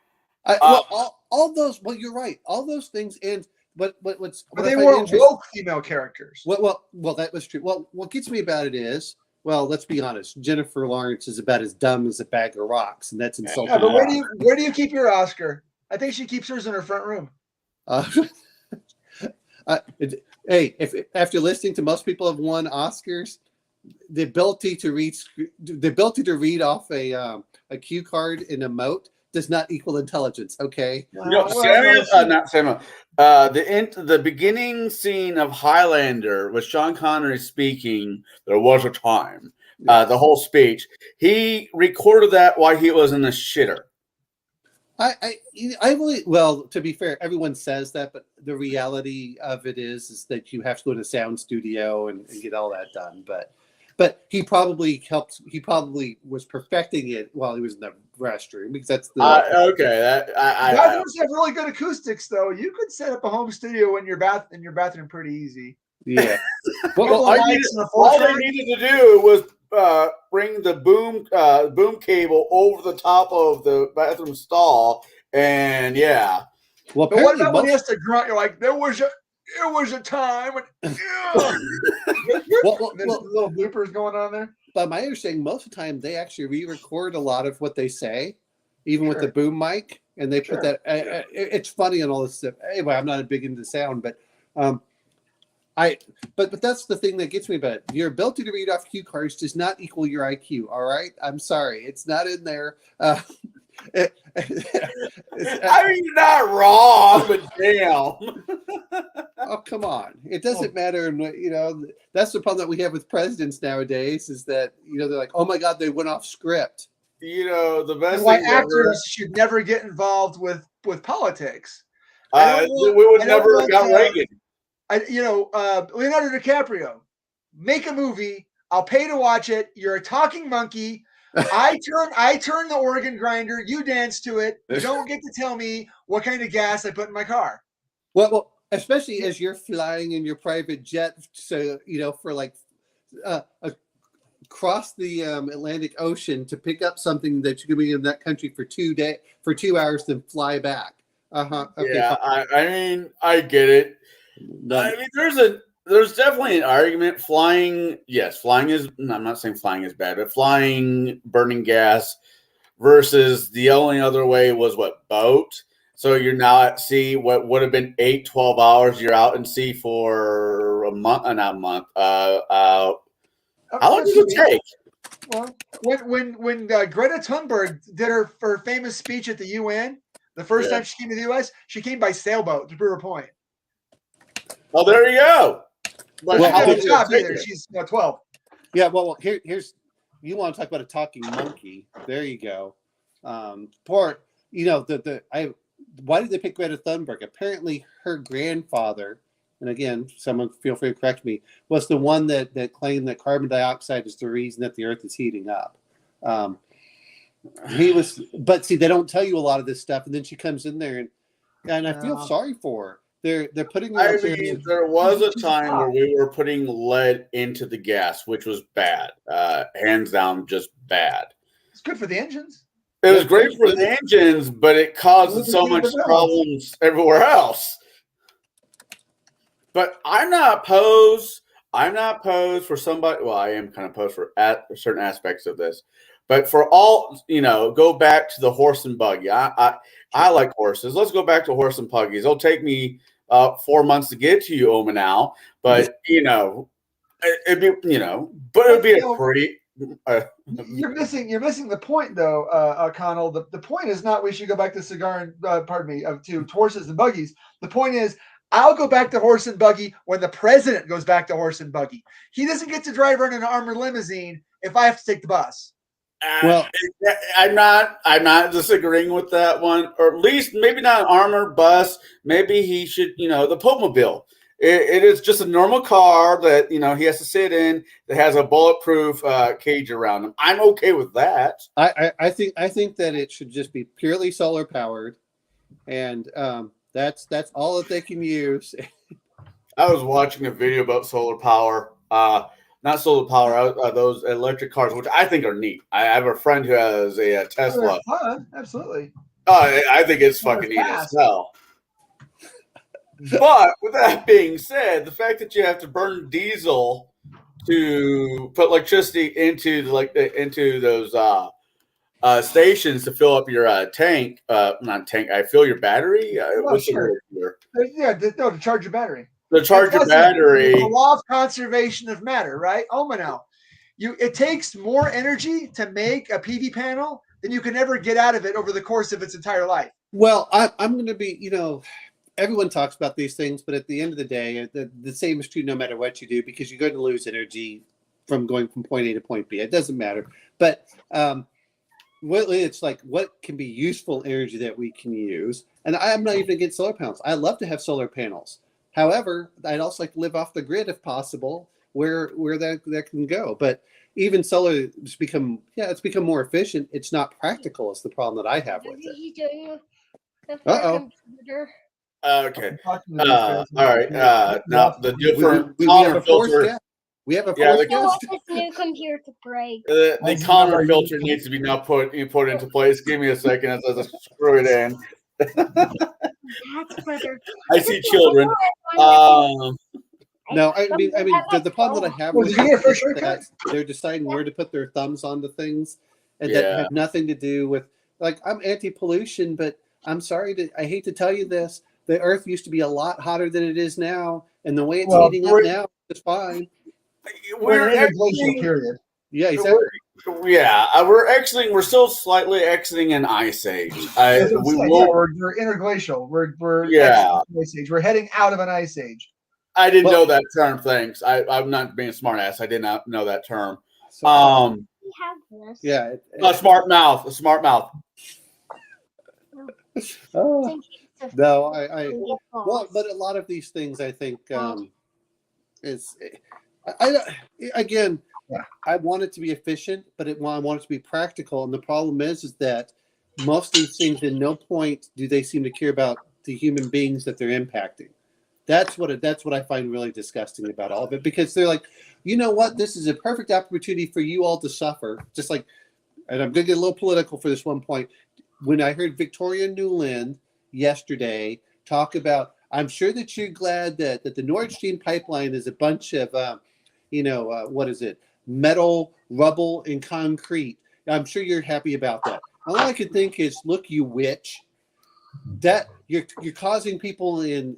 Well, all those. Well, you're right. All those things. And but But what they I find weren't interesting. woke female characters. Well, that was true. Well, what gets me about it is, well, let's be honest. Jennifer Lawrence is about as dumb as a bag of rocks, and that's insulting. Yeah, but where do you keep your Oscar? I think she keeps hers in her front room. Hey, if after listening to most people have won Oscars, the ability to read off a cue card in a moat does not equal intelligence. Okay. No, not Samuel. The beginning scene of Highlander with Sean Connery speaking. There was a time. The whole speech. He recorded that while he was in the shitter. I really, well, to be fair, everyone says that, but the reality of it is that you have to go to a sound studio and get all that done. But he probably helped. He probably was perfecting it while he was in the restroom, because that's the okay. Bathrooms have really good acoustics, though. You could set up a home studio in your bathroom pretty easy. yeah. All they needed to do was bring the boom cable over the top of the bathroom stall, and yeah. Well, but what about when he has to grunt? You're like, there was a time when there's little bloopers going on there. But my understanding, most of the time they actually re-record a lot of what they say, even with the boom mic, and they put that. It's funny and all this stuff. Anyway, I'm not a big into sound, but but that's the thing that gets me about it. Your ability to read off cue cards does not equal your IQ. All right, I'm sorry, it's not in there. I mean, you're not wrong, but damn. Oh, come on! It doesn't matter, and that's the problem that we have with presidents nowadays. Is that they're like, oh my god, they went off script. The best. Why actors should never get involved with politics. We would never have got Reagan. Leonardo DiCaprio, make a movie. I'll pay to watch it. You're a talking monkey. I turn the organ grinder. You dance to it. You don't get to tell me what kind of gas I put in my car. Well, especially as you're flying in your private jet, so for like across the Atlantic Ocean to pick up something that you could be in that country for 2 hours, then fly back. Okay, yeah, I mean, I get it. I mean, there's definitely an argument. Flying is. I'm not saying flying is bad, but flying, burning gas, versus the only other way was boat. So you're now at sea. What would have been 8-12 hours, you're out in sea for a month, not a month. How long does it take? Well, when Greta Thunberg did her famous speech at the UN, the first time she came to the U.S., she came by sailboat to prove her point. Well, there you go. But she's 12. Yeah, well, here's you want to talk about a talking monkey? There you go. Why did they pick Greta Thunberg? Apparently, her grandfather, and again, someone feel free to correct me, was the one that claimed that carbon dioxide is the reason that the Earth is heating up. But see, they don't tell you a lot of this stuff, and then she comes in there, and I feel sorry for her. They're putting. I mean, there was a time where we were putting lead into the gas, which was bad, hands down, just bad. It's good for the engines. It was great for the engines, but it caused so much problems everywhere else. But I'm not opposed. For somebody. Well, I am kind of opposed for certain aspects of this. But for all, go back to the horse and buggy. I like horses. Let's go back to horse and buggies. It'll take me 4 months to get to you, Omanal. But it'd be, but it'd be a pretty. You're missing the point, though, Connell. The point is not we should go back to to horses and buggies. The point is, I'll go back to horse and buggy when the president goes back to horse and buggy. He doesn't get to drive around in an armored limousine if I have to take the bus. Well, I'm not disagreeing with that one, or at least maybe not an armored bus. Maybe he should, the Popemobile. It is just a normal car that he has to sit in that has a bulletproof cage around him. I'm okay with that. I think that it should just be purely solar powered, and that's all that they can use. I was watching a video about solar power. Not solar power, those electric cars, which I think are neat. I have a friend who has a Tesla. Oh, fun. Absolutely. I think it's They're fucking neat as fast. hell. But with that being said, the fact that you have to burn diesel to put electricity into those stations to fill up your tank, not tank, I fill your battery. What's sure. the word here? Yeah, to charge your battery. To charge your Plus, battery. The law of conservation of matter, right? Omanel. It takes more energy to make a PV panel than you can ever get out of it over the course of its entire life. Well, I'm going to be, everyone talks about these things, but at the end of the day, the same is true no matter what you do, because you're going to lose energy from going from point A to point B. It doesn't matter. But it's like, what can be useful energy that we can use? And I'm not even against solar panels. I love to have solar panels. However, I'd also like to live off the grid if possible, where that can go. But even solar has become more efficient. It's not practical is the problem that I have with it. Uh-oh. Okay. All right. Now the different we have Connor a fourth filter. guest. We have a Yeah, fourth I want guest. this new computer to break. The Connor filter needs to be now put into place. Give me a second as I screw it in. That's better. I see children. No, I mean, the problem that I have with Did you get a it is first that they're deciding where to put their thumbs onto things, and Yeah. that have nothing to do with, like, I'm anti-pollution, but I'm sorry I hate to tell you this, the Earth used to be a lot hotter than it is now, and the way it's heating up now is fine. We're in a glacial period. Yeah, exactly. We're still slightly exiting an ice age. We're interglacial. We're Yeah. exiting an ice age. We're heading out of an ice age. I didn't know that term. Thanks. I'm not being a smart ass. I did not know that term. So, We have this. yeah. A smart mouth. A smart mouth. Oh, no, well, but a lot of these things, I think, is, again, I want it to be efficient, but I want it to be practical. And the problem is that most of these things, in no point do they seem to care about the human beings that they're impacting. That's what I find really disgusting about all of it, because they're like, you know what, this is a perfect opportunity for you all to suffer. Just like, and I'm going to get a little political for this one point. When I heard Victoria Nuland yesterday talk about, I'm sure that you're glad that the Nord Stream pipeline is a bunch of, what is it? Metal, rubble, and concrete. I'm sure you're happy about that. All I could think is, look, you witch, that you're causing people in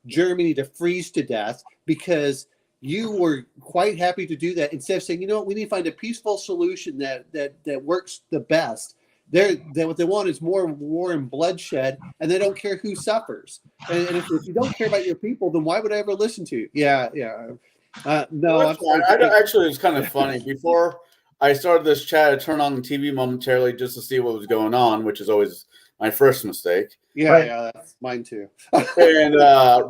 Germany to freeze to death because you were quite happy to do that, instead of saying, you know what, we need to find a peaceful solution that works the best. What they want is more war and bloodshed, and they don't care who suffers. And if you don't care about your people, then why would I ever listen to you? Yeah. No, Actually, it's kind of funny. Before I started this chat, I turned on the TV momentarily just to see what was going on, which is always my first mistake. Yeah, that's mine too. And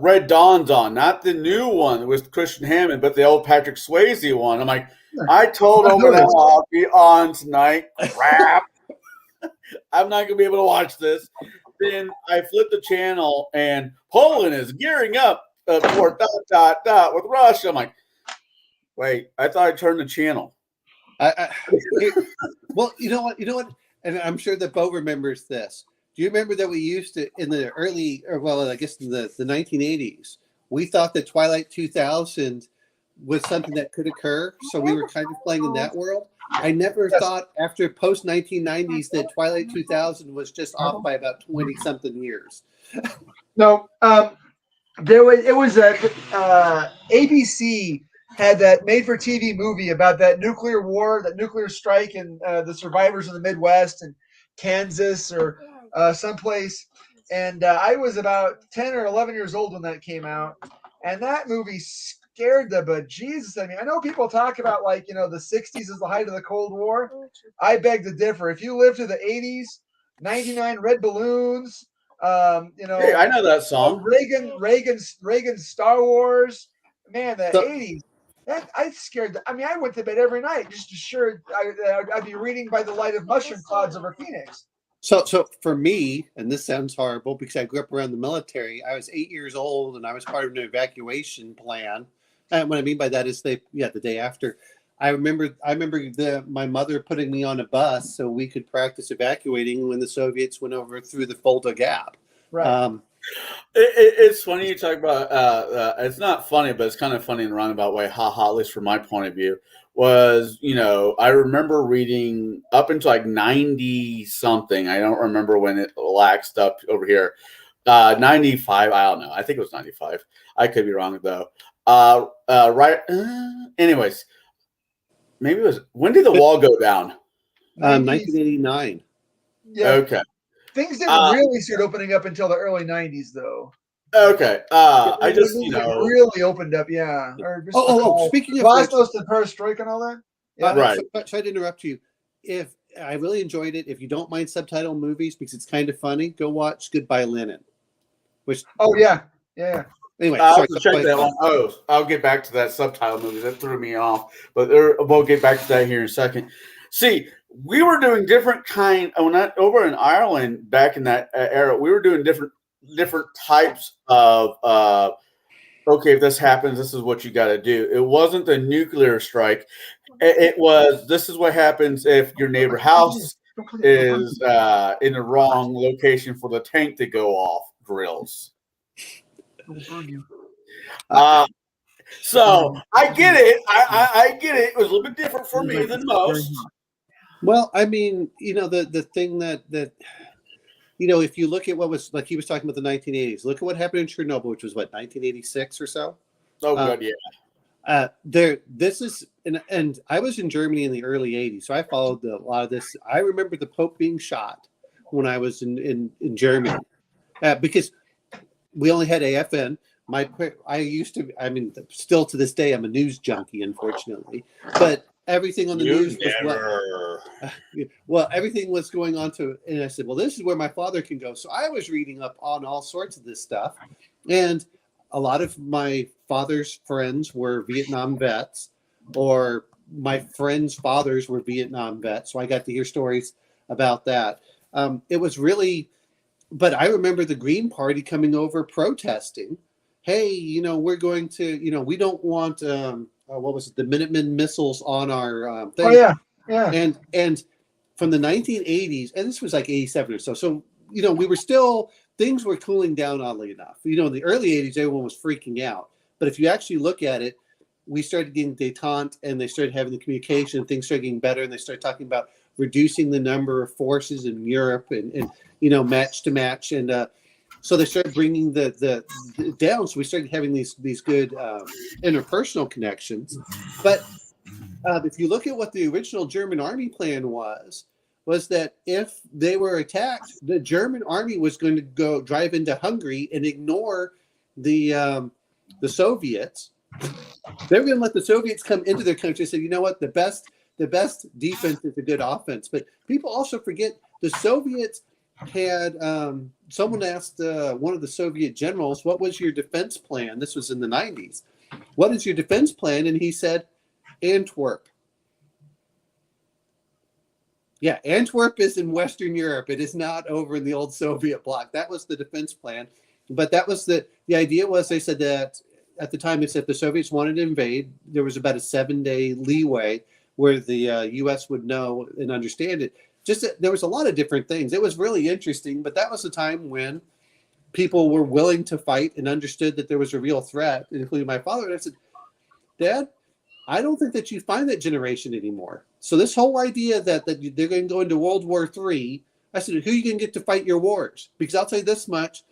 Red Dawn's on, not the new one with Christian Hammond, but the old Patrick Swayze one. I'm like, I told him that I'll be on tonight. Crap. I'm not going to be able to watch this. Then I flip the channel, and Poland is gearing up for ... with Russia. I'm like, wait, I thought I turned the channel. Well, you know what? And I'm sure that Bo remembers this. Do you remember that we used to, in the early, or well, I guess in the 1980s, we thought that Twilight 2000 was something that could occur. So we were kind of playing in that world. I never thought after post 1990s that Twilight 2000 was just off by about 20 something years. No, it was ABC had that made for TV movie about that nuclear war, that nuclear strike, and the survivors in the Midwest and Kansas or someplace. And I was about 10 or 11 years old when that came out. And that movie scared the bejesus. I mean, I know people talk about, like, the 60s is the height of the Cold War. I beg to differ. If you live through the 80s, 99 Red Balloons, Hey, I know that song. Reagan's Star Wars, man, the 80s. That I scared. I mean, I went to bed every night just to sure I'd be reading by the light of mushroom clouds over Phoenix. So for me, and this sounds horrible because I grew up around the military. I was 8 years old, and I was part of an evacuation plan. And what I mean by that is the day after. I remember my mother putting me on a bus so we could practice evacuating when the Soviets went over through the Fulda Gap. Right. It's funny you talk about. It's not funny, but it's kind of funny in a roundabout way. Haha. At least from my point of view, was I remember reading up until like 90 something. I don't remember when it laxed up over here. 95. I don't know. I think it was 95. I could be wrong though. Right. Anyways, maybe it was. When did the wall go down? 1989. Yeah. Okay. Things didn't really start opening up until the early 90s, though. Okay. I just, It really opened up, yeah. Speaking of Glasnost and Perestroika and all that? Yeah. Right. Sorry to interrupt you. If I really enjoyed it, if you don't mind subtitle movies because it's kind of funny, go watch Goodbye Lenin. Yeah. Anyway, I'll sorry, have to check that one. Oh, I'll get back to that subtitle movie. That threw me off. But we'll get back to that here in a second. See, we were doing different over in Ireland back in that era. We were doing different types of okay, if this happens, this is what you got to do. It wasn't the nuclear strike. It was this is what happens if your neighbor house is in the wrong location for the tank to go off. Drills. So I get it. I get it. It was a little bit different for me than most. Well, I mean, the thing that if you look at what was like he was talking about the 1980s, look at what happened in Chernobyl, which was 1986 or so. Oh, good, yeah. This is, and I was in Germany in the early 80s, so I followed a lot of this. I remember the Pope being shot when I was in Germany because we only had AFN. Still to this day, I'm a news junkie, unfortunately, but everything on the news was everything was going on and I said, well, this is where my father can go. So I was reading up on all sorts of this stuff. And a lot of my father's friends were Vietnam vets, or my friends' fathers were Vietnam vets. So I got to hear stories about that. It was really, but I remember the Green Party coming over protesting. Hey, we're going to, we don't want, what was it, the Minuteman missiles on our thing. Oh, yeah. And from the 1980s, and this was like 87 or so. So, we were still, things were cooling down, oddly enough. In the early 80s, everyone was freaking out. But if you actually look at it, we started getting détente and they started having the communication and things started getting better. And they started talking about reducing the number of forces in Europe and match to match. And so they started bringing the down. So we started having these good interpersonal connections. But if you look at what the original German army plan was that if they were attacked, the German army was going to drive into Hungary and ignore the Soviets. They were going to let the Soviets come into their country and say, you know what, the best defense is a good offense. But people also forget the Soviets had someone asked one of the Soviet generals, what was your defense plan? This was in the 90s. What is your defense plan? And he said, Antwerp. Yeah, Antwerp is in Western Europe. It is not over in the old Soviet bloc. That was the defense plan. But that was the idea was they said that at the time they said if the Soviets wanted to invade, there was about a 7-day leeway where the U.S. would know and understand it. There was a lot of different things. It was really interesting, but that was the time when people were willing to fight and understood that there was a real threat, including my father. And I said, Dad, I don't think that you find that generation anymore. So this whole idea that they're going to go into World War III, I said, who are you going to get to fight your wars? Because I'll tell you this much,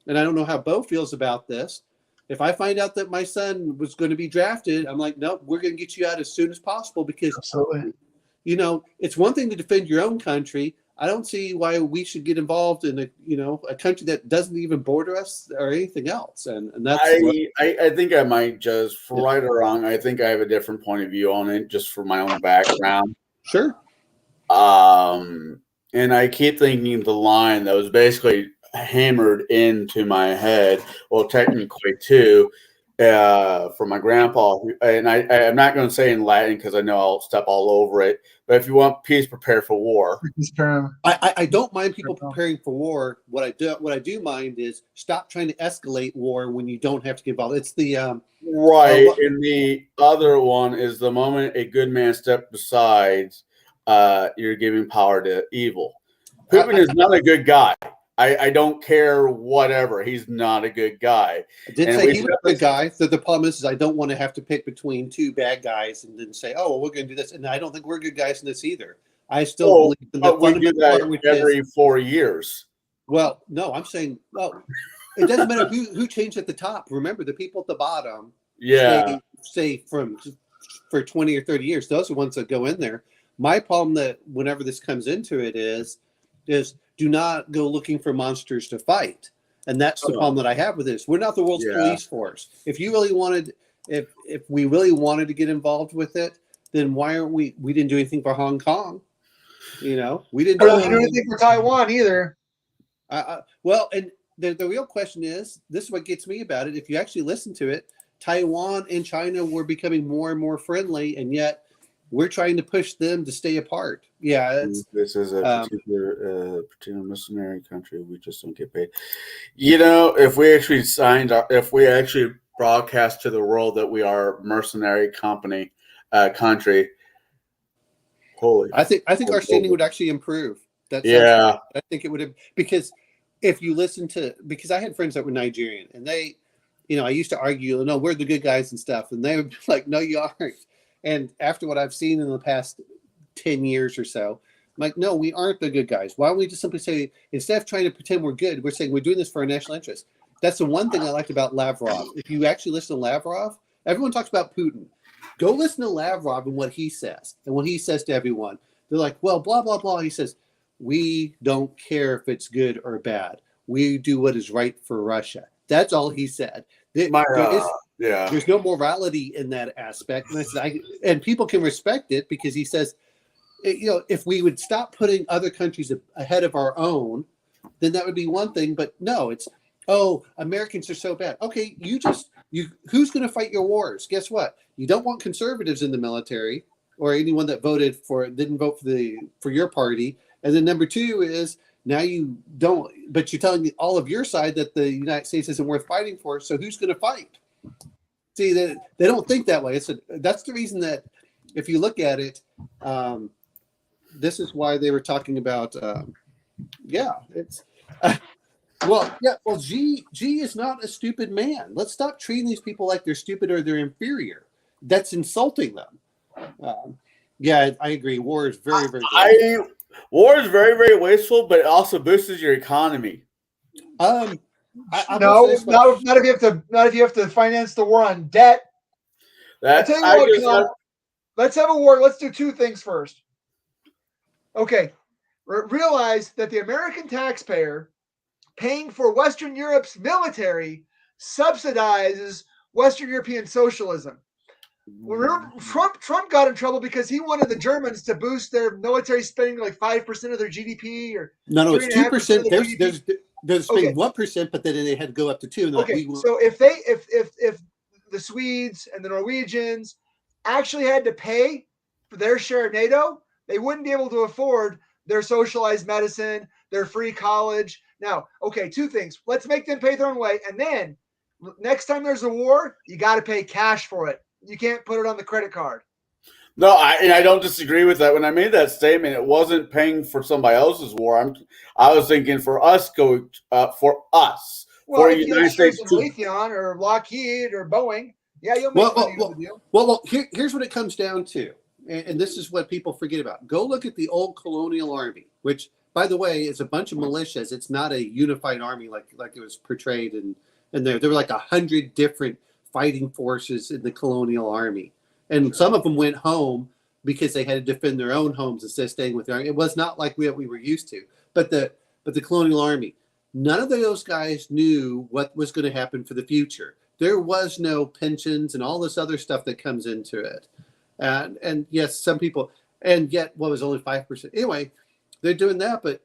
and I don't know how Bo feels about this. If I find out that my son was going to be drafted, I'm like, nope, we're going to get you out as soon as possible because Absolutely. It's one thing to defend your own country. I don't see why we should get involved in a country that doesn't even border us or anything else. And that's I think I might just, for right or wrong, I think I have a different point of view on it just for my own background. Sure. And I keep thinking the line that was basically hammered into my head, well, technically too, from my grandpa, and I'm not going to say in Latin because I know I'll step all over it. But if you want peace, prepare for war. I don't mind people preparing for war. What I do mind is stop trying to escalate war when you don't have to get involved. It's the Right, and the other one is the moment a good man steps aside, you're giving power to evil. Putin is not a good guy. I don't care whatever. He's not a good guy. I did say he was a good guy. The problem is I don't want to have to pick between two bad guys and then say, oh, well, we're going to do this. And I don't think we're good guys in this either. I still believe in the fundamental part, which every 4 years. Well, no, I'm saying, well, it doesn't matter who changed at the top. Remember, the people at the bottom stay for 20 or 30 years. Those are the ones that go in there. My problem that whenever this comes into it is do not go looking for monsters to fight. And that's the problem that I have with this. We're not the world's police force. If you really wanted, if we really wanted to get involved with it, then why aren't we didn't do anything for Hong Kong. We didn't do anything for Taiwan either. Well, and the real question is, this is what gets me about it. If you actually listen to it, Taiwan and China were becoming more and more friendly, and yet we're trying to push them to stay apart. Yeah, this is a particular mercenary country. We just don't get paid. If we actually if we actually broadcast to the world that we are a mercenary country, I think our standing would actually improve. I think it would have, because if you listen to, because I had friends that were Nigerian, and they, I used to argue, no, we're the good guys and stuff, and they would be like, no, you aren't. And after what I've seen in the past 10 years or so, I'm like, no, we aren't the good guys. Why don't we just simply say, instead of trying to pretend we're good, we're saying we're doing this for our national interest. That's the one thing I liked about Lavrov. If you actually listen to Lavrov, everyone talks about Putin. Go listen to Lavrov and what he says, and what he says to everyone. They're like, well, blah, blah, blah. He says, we don't care if it's good or bad. We do what is right for Russia. That's all he said. There's no morality in that aspect. And people can respect it because he says, if we would stop putting other countries ahead of our own, then that would be one thing. But no, it's, Americans are so bad. Okay, who's going to fight your wars? Guess what? You don't want conservatives in the military or anyone that didn't vote for your party. And then number two is, now you don't, but you're telling all of your side that the United States isn't worth fighting for. So who's going to fight? See, they don't think that way. That's the reason that if you look at it, this is why they were talking about, Xi is not a stupid man. Let's stop treating these people like they're stupid or they're inferior. That's insulting them. I agree. War is very, very good. War is very, very wasteful, but it also boosts your economy. Not if you have to finance the war on debt. Let's have a war. Let's do two things first. Okay, realize that the American taxpayer paying for Western Europe's military subsidizes Western European socialism. Remember, Trump got in trouble because he wanted the Germans to boost their military spending to like 5% of their GDP, or no, it's 2%. They're spending 1%, but then they had to go up to 2%. So if the Swedes and the Norwegians actually had to pay for their share of NATO, they wouldn't be able to afford their socialized medicine, their free college. Now, two things. Let's make them pay their own way, and then next time there's a war, you got to pay cash for it. You can't put it on the credit card. No, I don't disagree with that. When I made that statement, it wasn't paying for somebody else's war. I was thinking for us for us. Well, for United States, Raytheon or Lockheed or Boeing, you'll make money on the deal. Well, here's what it comes down to, and this is what people forget about. Go look at the old colonial army, which, by the way, is a bunch of militias. It's not a unified army like it was portrayed in there. There were like 100 different fighting forces in the colonial army, and some of them went home because they had to defend their own homes instead of staying with their army. It was not like what we were used to. But the colonial army, none of those guys knew what was going to happen for the future. There was no pensions and all this other stuff that comes into it. And yes, some people, and yet what was only 5%. Anyway, they're doing that, but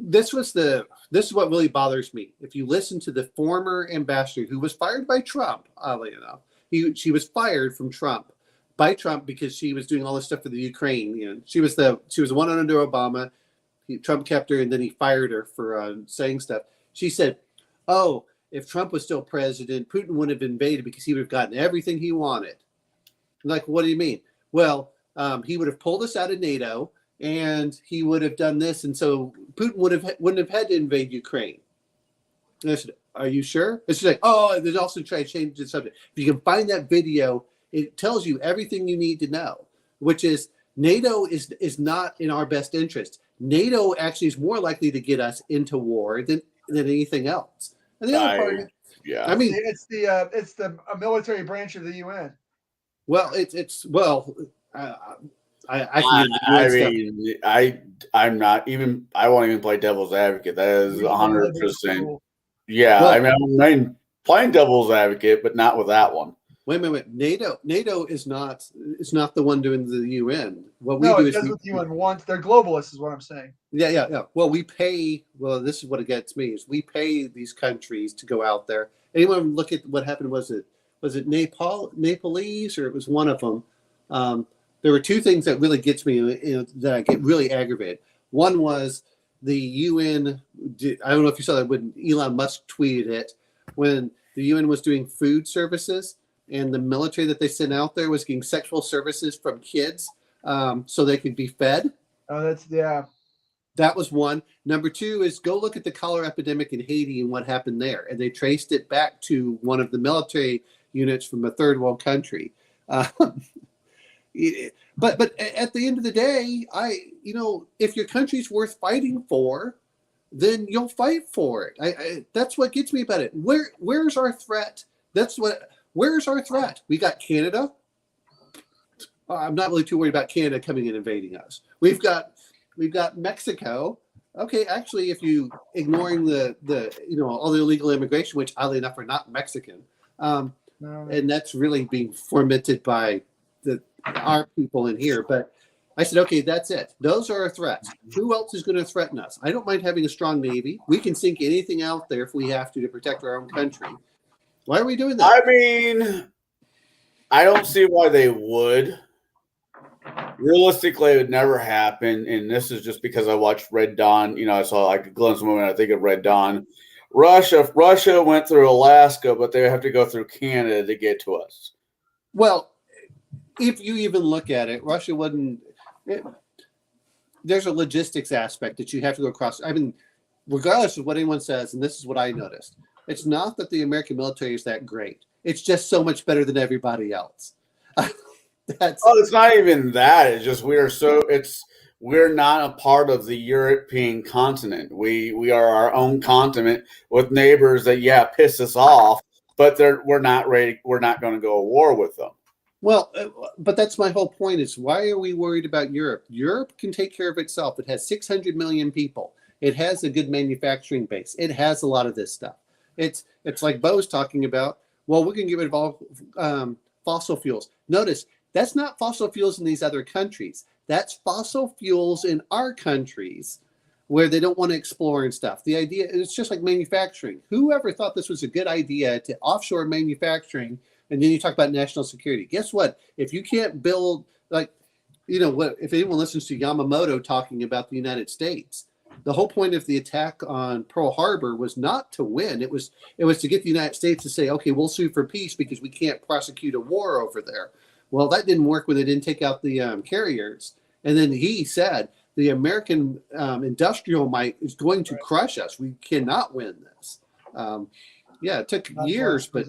this is what really bothers me. If you listen to the former ambassador who was fired by Trump, oddly enough, she was fired from Trump by Trump because she was doing all this stuff for the Ukraine. You know, she was the one under Obama. Trump kept her, and then he fired her for saying stuff. She said, "Oh, if Trump was still president, Putin wouldn't have invaded because he would have gotten everything he wanted." I'm like, what do you mean? Well, he would have pulled us out of NATO, and he would have done this, and so Putin wouldn't have had to invade Ukraine. And I said, "Are you sure?" And she's like, "Oh, there's also try to change the subject." If you can find that video, it tells you everything you need to know, which is NATO is not in our best interest. NATO actually is more likely to get us into war than anything else. And the other part, yeah, I mean, it's the military branch of the UN. Well, I'm not even. I won't even play devil's advocate. That is 100%. Yeah, well, I mean, playing devil's advocate, but not with that one. Wait. NATO is not the one doing the UN. What we No, do it is does what the UN wants. They're globalists, is what I'm saying. Yeah. Well, we pay. Well, this is what it gets me is we pay these countries to go out there. Anyone look at what happened? Was it Nepalese, or it was one of them? There were two things that really gets me, that I get really aggravated. One was the UN. I don't know if you saw that when Elon Musk tweeted it, when the UN was doing food services, and the military that they sent out there was getting sexual services from kids, so they could be fed. Oh, That was one. Number two is go look at the cholera epidemic in Haiti and what happened there. And they traced it back to one of the military units from a third world country. But at the end of the day, if your country's worth fighting for, then you'll fight for it. That's what gets me about it. Where's our threat? Where's our threat? We got Canada. I'm not really too worried about Canada coming and invading us. We've got Mexico. Okay, actually, if you ignoring the all the illegal immigration, which oddly enough are not Mexican, and that's really being fomented by our people in here. But I said, okay, that's it. Those are our threats. Who else is going to threaten us? I don't mind having a strong Navy. We can sink anything out there if we have to protect our own country. Why are we doing that? I mean, I don't see why they would. Realistically, it would never happen, and this is just because I watched Red Dawn. I saw like a glimpse of it, I think of Red Dawn. Russia went through Alaska, but they have to go through Canada to get to us. Well, if you even look at it, Russia wouldn't. There's a logistics aspect that you have to go across. I mean, regardless of what anyone says, and this is what I noticed, it's not that the American military is that great. It's just so much better than everybody else. It's not even that. It's just we're not a part of the European continent. We are our own continent with neighbors that piss us off, but we're not ready. We're not going to go to war with them. Well, but that's my whole point is why are we worried about Europe? Europe can take care of itself. It has 600 million people. It has a good manufacturing base. It has a lot of this stuff. It's like Bo's talking about, well, we're going to get rid of all fossil fuels. Notice, that's not fossil fuels in these other countries. That's fossil fuels in our countries where they don't want to explore and stuff. The idea, it's just like manufacturing. Whoever thought this was a good idea to offshore manufacturing, and then you talk about national security. Guess what? If you can't build, if anyone listens to Yamamoto talking about the United States, the whole point of the attack on Pearl Harbor was not to win. It was to get the United States to say, okay, we'll sue for peace because we can't prosecute a war over there. Well, that didn't work when they didn't take out the carriers. And then he said, the American industrial might is going to crush us. We cannot win this. It took years, but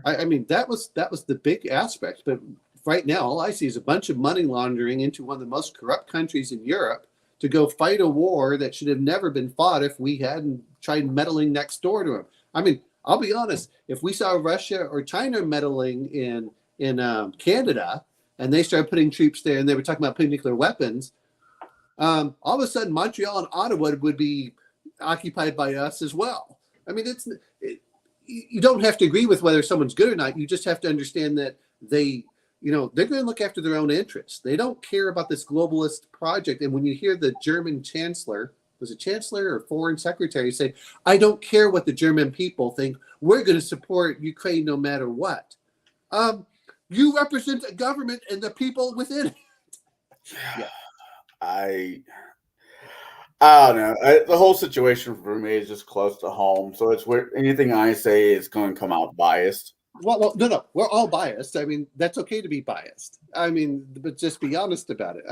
I mean, that was the big aspect. But right now, all I see is a bunch of money laundering into one of the most corrupt countries in Europe to go fight a war that should have never been fought if we hadn't tried meddling next door to them. I mean, I'll be honest, if we saw Russia or China meddling in Canada and they started putting troops there and they were talking about putting nuclear weapons, all of a sudden Montreal and Ottawa would be occupied by us as well. I mean, you don't have to agree with whether someone's good or not. You just have to understand that they're going to look after their own interests. They don't care about this globalist project. And when you hear the German chancellor, was a chancellor or foreign secretary say, I don't care what the German people think. We're going to support Ukraine no matter what. You represent a government and the people within it. Yeah. I don't know. The whole situation for me is just close to home, so it's weird. Anything I say is going to come out biased. Well, no, we're all biased. I mean, that's okay to be biased. I mean, but just be honest about it.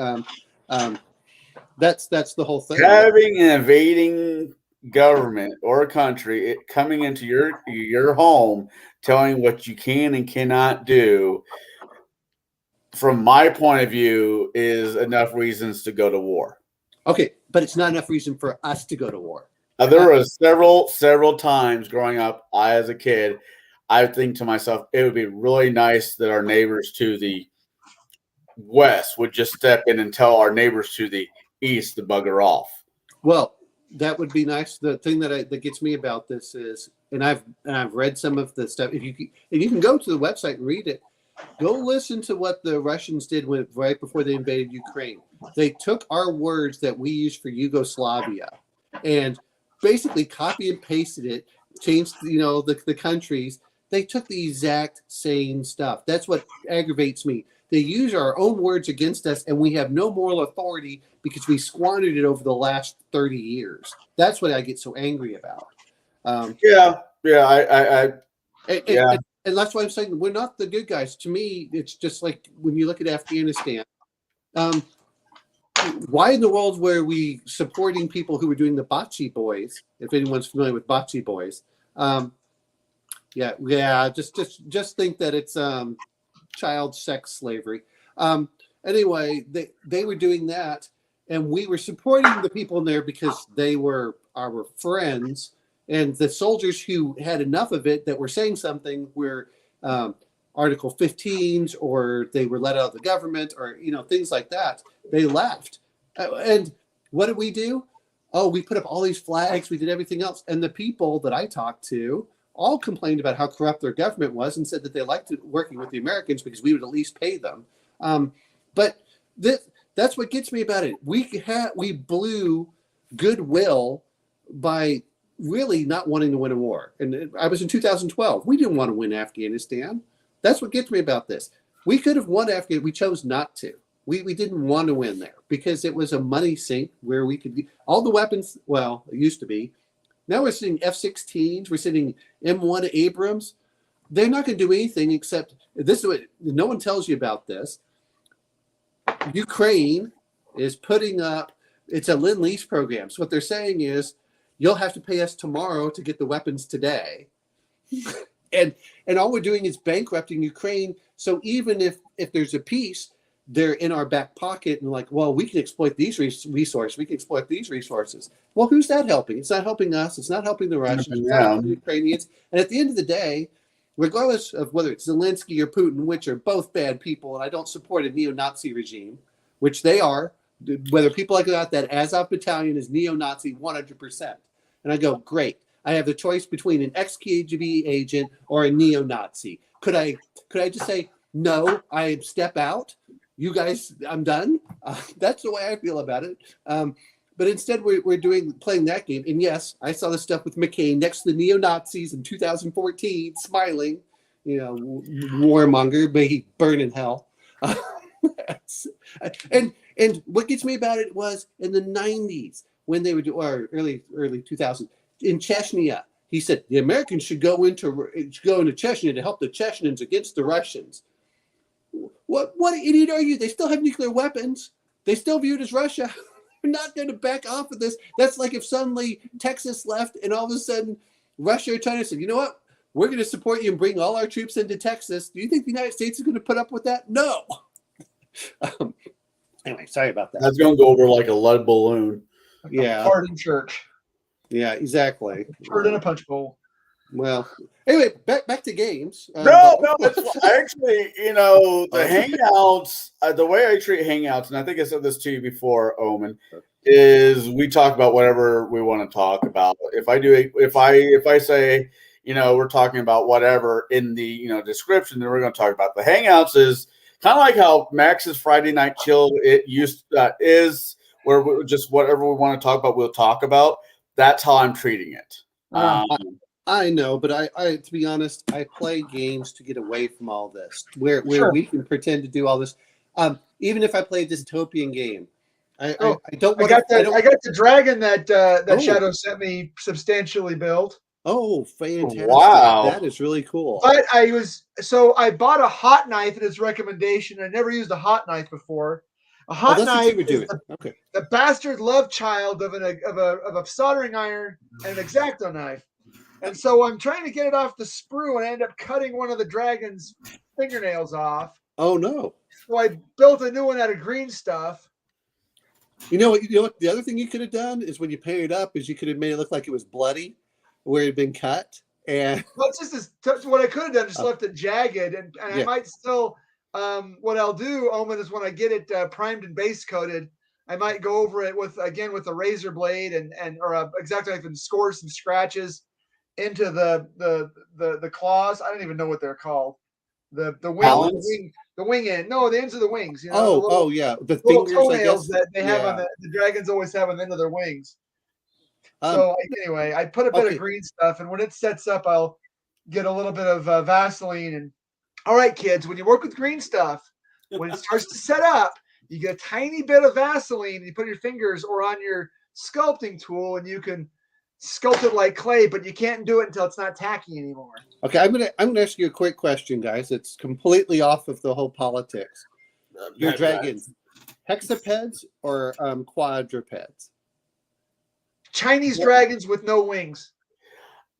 That's the whole thing. Having an invading government or a country coming into your home, telling what you can and cannot do, from my point of view, is enough reasons to go to war. Okay, but it's not enough reason for us to go to war. There were several times growing up, as a kid, I think to myself, it would be really nice that our neighbors to the west would just step in and tell our neighbors to the east to bugger off. Well, that would be nice. The thing that gets me about this is, and I've read some of the stuff. If you can go to the website and read it, go listen to what the Russians did right before they invaded Ukraine. They took our words that we use for Yugoslavia and basically copy and pasted it, changed the countries. They took the exact same stuff. That's what aggravates me. They use our own words against us, and we have no moral authority because we squandered it over the last 30 years. That's what I get so angry about. And that's why I'm saying we're not the good guys. To me, it's just like when you look at Afghanistan. Why in the world were we supporting people who were doing the Bocce Boys? If anyone's familiar with Bocce Boys, just think that it's child sex slavery. Anyway, they were doing that, and we were supporting the people in there because they were our friends. And the soldiers who had enough of it that were saying something were Article 15s, or they were let out of the government, or things like that. They left. And what did we do? Oh, we put up all these flags. We did everything else. And the people that I talked to all complained about how corrupt their government was and said that they liked working with the Americans because we would at least pay them. But that's what gets me about it. We blew goodwill by really not wanting to win a war. And I was in 2012. We didn't want to win Afghanistan. That's what gets me about this. We could have won Afghanistan. We chose not to. We didn't want to win there because it was a money sink where we could get all the weapons. Well, it used to be. Now we're sitting F-16s. We're sitting M1 Abrams. They're not going to do anything except this is what no one tells you about this. Ukraine is putting up, it's a Lend-Lease program. So what they're saying is, you'll have to pay us tomorrow to get the weapons today. and all we're doing is bankrupting Ukraine. So even if there's a peace, they're in our back pocket and like, well, we can exploit these resources. We can exploit these resources. Well, who's that helping? It's not helping us. It's not helping the Russians. It's not helping the Ukrainians. And at the end of the day, regardless of whether it's Zelensky or Putin, which are both bad people, and I don't support a neo-Nazi regime, which they are, whether people like that Azov battalion is neo-Nazi 100%. And I go, great. I have the choice between an ex-KGB agent or a neo-Nazi. Could I just say, no, I step out? You guys, I'm done. That's the way I feel about it. But instead, we're playing that game. And yes, I saw the stuff with McCain next to the neo-Nazis in 2014, smiling, warmonger, may he burn in hell. And what gets me about it was in the 90s when they were or early 2000s in Chechnya, he said the Americans should go into Chechnya to help the Chechens against the Russians. What idiot are you? They still have nuclear weapons. They still view it as Russia. We're not going to back off of this. That's like if suddenly Texas left and all of a sudden Russia or China said, you know what? We're going to support you and bring all our troops into Texas. Do you think the United States is going to put up with that? No. Anyway, sorry about that. That's going to go over like a lead balloon. Yeah. Fart in church. Yeah, exactly. Fart in a punch bowl. Well, anyway, back to games. No, it's actually, the Hangouts, the way I treat Hangouts, and I think I said this to you before, Omen, is we talk about whatever we want to talk about. If I say, we're talking about whatever in the, description, then we're going to talk about the Hangouts is kind of like how Max's Friday Night Chill is, where just whatever we want to talk about, we'll talk about. That's how I'm treating it. I know, but I to be honest, I play games to get away from all this, where Sure. we can pretend to do all this. Even if I play a dystopian game, I don't I want got to. that. I got the dragon that Oh. Shadow sent me substantially built. Oh, fantastic! Wow. That is really cool. But I bought a hot knife at his recommendation. I never used a hot knife before. A hot that's what knife you were is doing. the, Okay. the bastard love child of a soldering iron and an X-Acto knife. And so I'm trying to get it off the sprue, and I end up cutting one of the dragon's fingernails off. Oh no! So I built a new one out of green stuff. You know what? The other thing you could have done is when you painted it up, is you could have made it look like it was bloody, where it had been cut, and Well, it's just what I could have done, just left it jagged, and I might still. What I'll do, Omen, is when I get it primed and base coated, I might go over it with a razor blade or a X-Acto knife and score some scratches into the claws. I don't even know what they're called. The wing end. No, the ends of the wings. You know, yeah, the little fingers, toenails I guess. that they have on the dragons always have on the end of their wings. Anyway, I put a bit of green stuff, and when it sets up, I'll get a little bit of Vaseline. And all right, kids, when you work with green stuff, when it starts to set up, you get a tiny bit of Vaseline, and you put your fingers or on your sculpting tool, and you can sculpt it like clay, but you can't do it until it's not tacky anymore. Okay, I'm gonna ask you a quick question, guys. It's completely off of the whole politics. Your dragons, hexapeds or quadrupeds? Chinese dragons with no wings.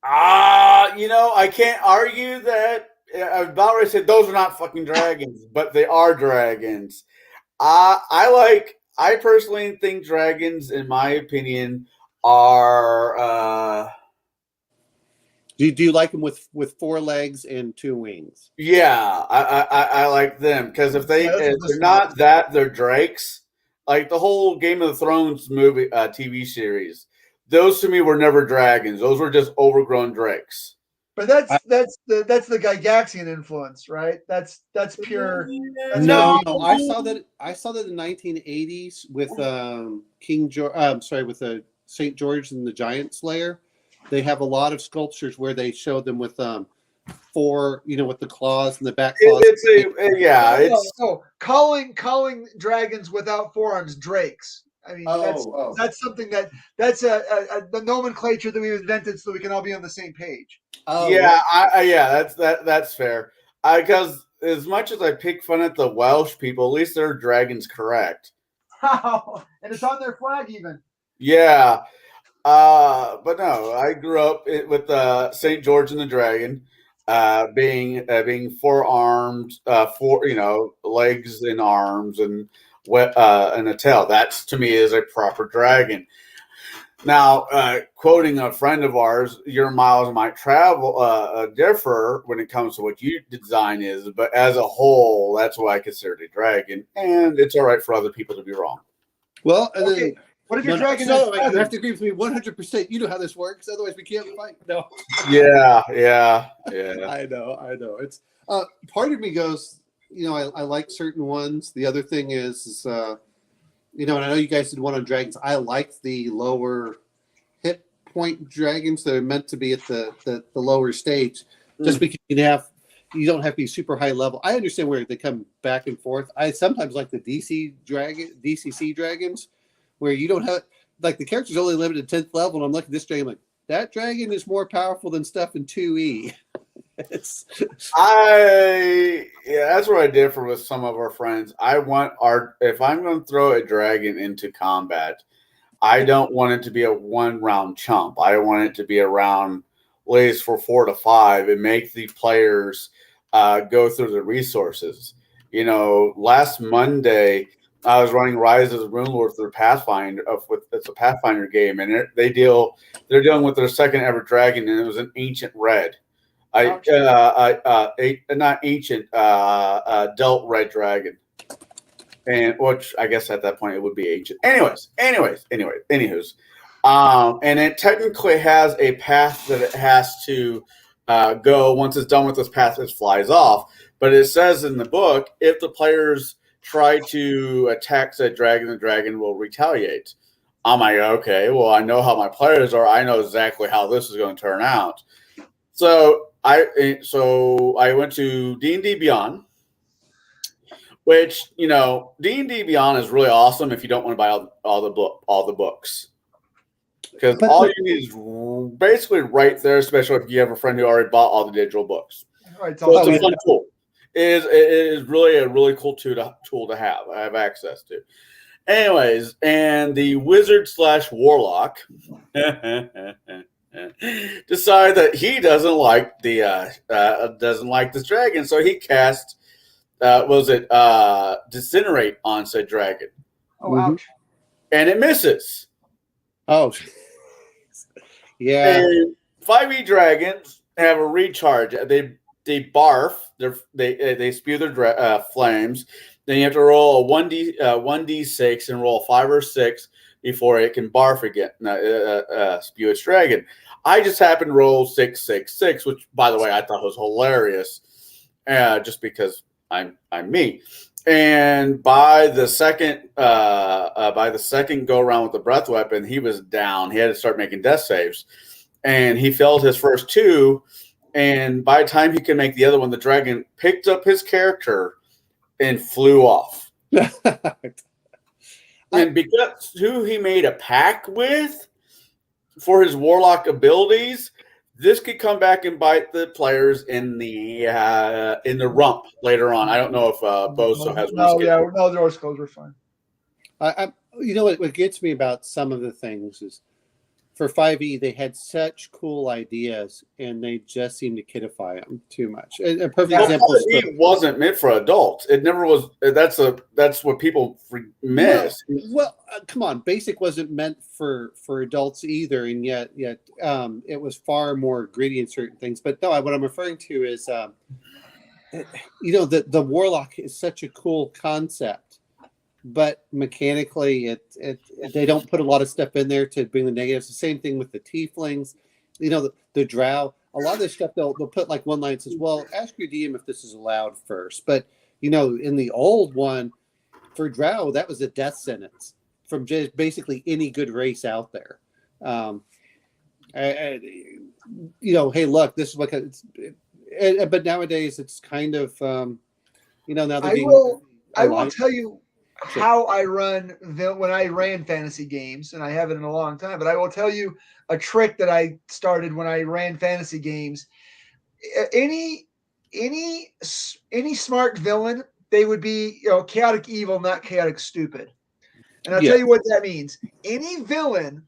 I can't argue that. I was about to say those are not fucking dragons, but they are dragons. I personally think dragons, in my opinion, are. Do you like them with 4 legs and 2 wings? Yeah, I like them because if they're not that, they're drakes. Like the whole Game of Thrones movie, TV series. Those to me were never dragons. Those were just overgrown drakes. But that's the Gygaxian influence, right? That's pure. That's No, I saw that in the 1980s with King George. With St. George and the Giant Slayer. They have a lot of sculptures where they show them with 4, with the claws and the back claws. Calling dragons without forearms drakes. I mean, that's something that's the nomenclature that we invented so we can all be on the same page. That's fair. Because as much as I pick fun at the Welsh people, at least their dragon's correct. Wow, and it's on their flag even. Yeah, but no, I grew up with St. George and the Dragon, being 4 armed, 4 legs and arms and a tail. That's to me is a proper dragon. Now, quoting a friend of ours, your miles might differ when it comes to what your design is, but as a whole, that's what I consider a dragon, and it's all right for other people to be wrong. Well, and then, what if your dragon? You have to agree with me 100%. You know how this works. Otherwise, we can't fight. No. Yeah. I know. It's part of me goes. I like certain ones. The other thing is and I know you guys did one on dragons. I like the lower hit point dragons that are meant to be at the lower stage, just because you don't have to be super high level. I understand where they come back and forth. I sometimes like the DCC dragons, where you don't have the character's only limited 10th level, and I'm looking at this dragon like that dragon is more powerful than stuff in 2E. That's where I differ with some of our friends. If I'm going to throw a dragon into combat, I don't want it to be a 1-round chump. I want it to be a round lays for 4 to 5 and make the players go through the resources. Last Monday I was running Rise of the Runelord through Pathfinder. It's a Pathfinder game, and they're dealing with their second ever dragon, and it was an ancient red. Not ancient, adult red dragon, and which I guess at that point it would be ancient. Anywho's, and it technically has a path that it has to go. Once it's done with this path, it flies off. But it says in the book, if the players try to attack said dragon, the dragon will retaliate. I'm like, okay, well, I know how my players are. I know exactly how this is going to turn out. So I went to D&D Beyond, which, D&D Beyond is really awesome if you don't want to buy all the books. Because all you need is basically right there, especially if you have a friend who already bought all the digital books. Right, So it's a fun tool. It is really a really cool tool to have. I have access to. Anyways, and the wizard / warlock decided that he doesn't like this dragon, so he cast Disintegrate on said dragon. Oh, ouch. And it misses. Oh, yeah. And 5e dragons have a recharge. They barf. They spew their flames. Then you have to roll a 1d6 and roll a 5 or 6 before it can barf again. Spew its dragon. I just happened to roll 666, which, by the way, I thought was hilarious, just because I'm me. And by the second go around with the breath weapon, he was down. He had to start making death saves, and he failed his first 2. And by the time he could make the other one, the dragon picked up his character and flew off. And because who he made a pact with for his warlock abilities, this could come back and bite the players in the rump later on. I don't know if Bozo has one. No, the door closed. We're fine. What gets me about some of the things is for 5e, they had such cool ideas, and they just seemed to kidify them too much. A perfect example is 5e wasn't meant for adults. It never was. That's what people miss. Well, come on, Basic wasn't meant for adults either, and yet it was far more gritty in certain things. But no, what I'm referring to is, the warlock is such a cool concept. But mechanically, they don't put a lot of stuff in there to bring the negatives. The same thing with the tieflings, the drow. A lot of this stuff they'll put like one line that says, "Well, ask your DM if this is allowed first." But in the old one, for drow, that was a death sentence from just basically any good race out there. Hey, look, this is what. But nowadays, it's kind of now they're I will tell you how I run when I ran fantasy games, and I haven't in a long time, but I will tell you a trick that I started when I ran fantasy games. Any smart villain, they would be chaotic evil, not chaotic stupid. And I'll tell you what that means. Any villain,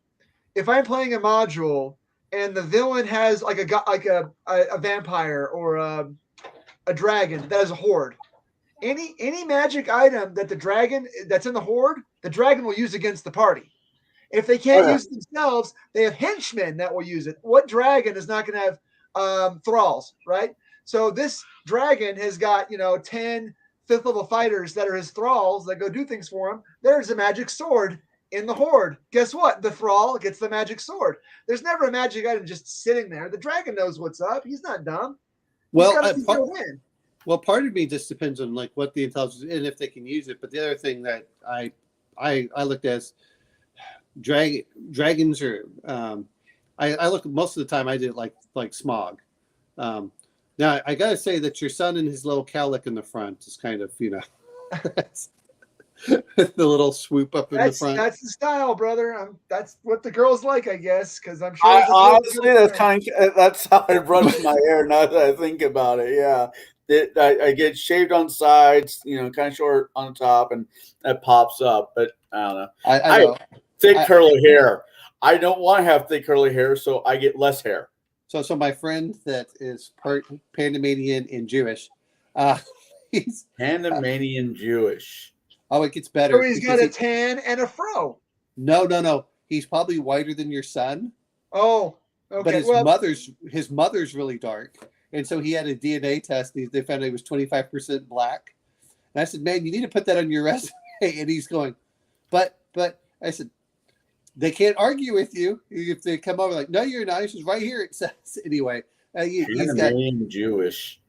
if I'm playing a module and the villain has like a vampire or a dragon that has a horde, any magic item that the dragon that's in the horde, the dragon will use against the party. If they can't use it themselves, they have henchmen that will use it. What dragon is not going to have thralls, right? So this dragon has got 10 5th level fighters that are his thralls that go do things for him. There's a magic sword in the horde. Guess what? The thrall gets the magic sword. There's never a magic item just sitting there. The dragon knows what's up. He's not dumb. Well, part of me just depends on like what the intelligence and if they can use it. But the other thing that I looked at is dragons are. I look most of the time. I did like Smog. Now I gotta say that your son and his little cowlick in the front is kind of the little swoop up in the front. That's the style, brother. That's what the girls like, I guess, because I'm sure. Honestly, that's how I brush my hair. Now that I think about it, yeah. I get shaved on sides, kind of short on top, and that pops up. But I don't know. I know. Thick curly hair. I don't want to have thick curly hair, so I get less hair. So my friend that is part Panamanian and Jewish, he's Panamanian Jewish. Oh, it gets better. So he's got a tan and a fro. No. He's probably whiter than your son. Oh, okay. But his mother's really dark. And so he had a DNA test. They found out he was 25% black. And I said, "Man, you need to put that on your resume." And he's going, but I said, "They can't argue with you if they come over like, no, you're not." He says, "Right here it says." Anyway, he's got Jewish.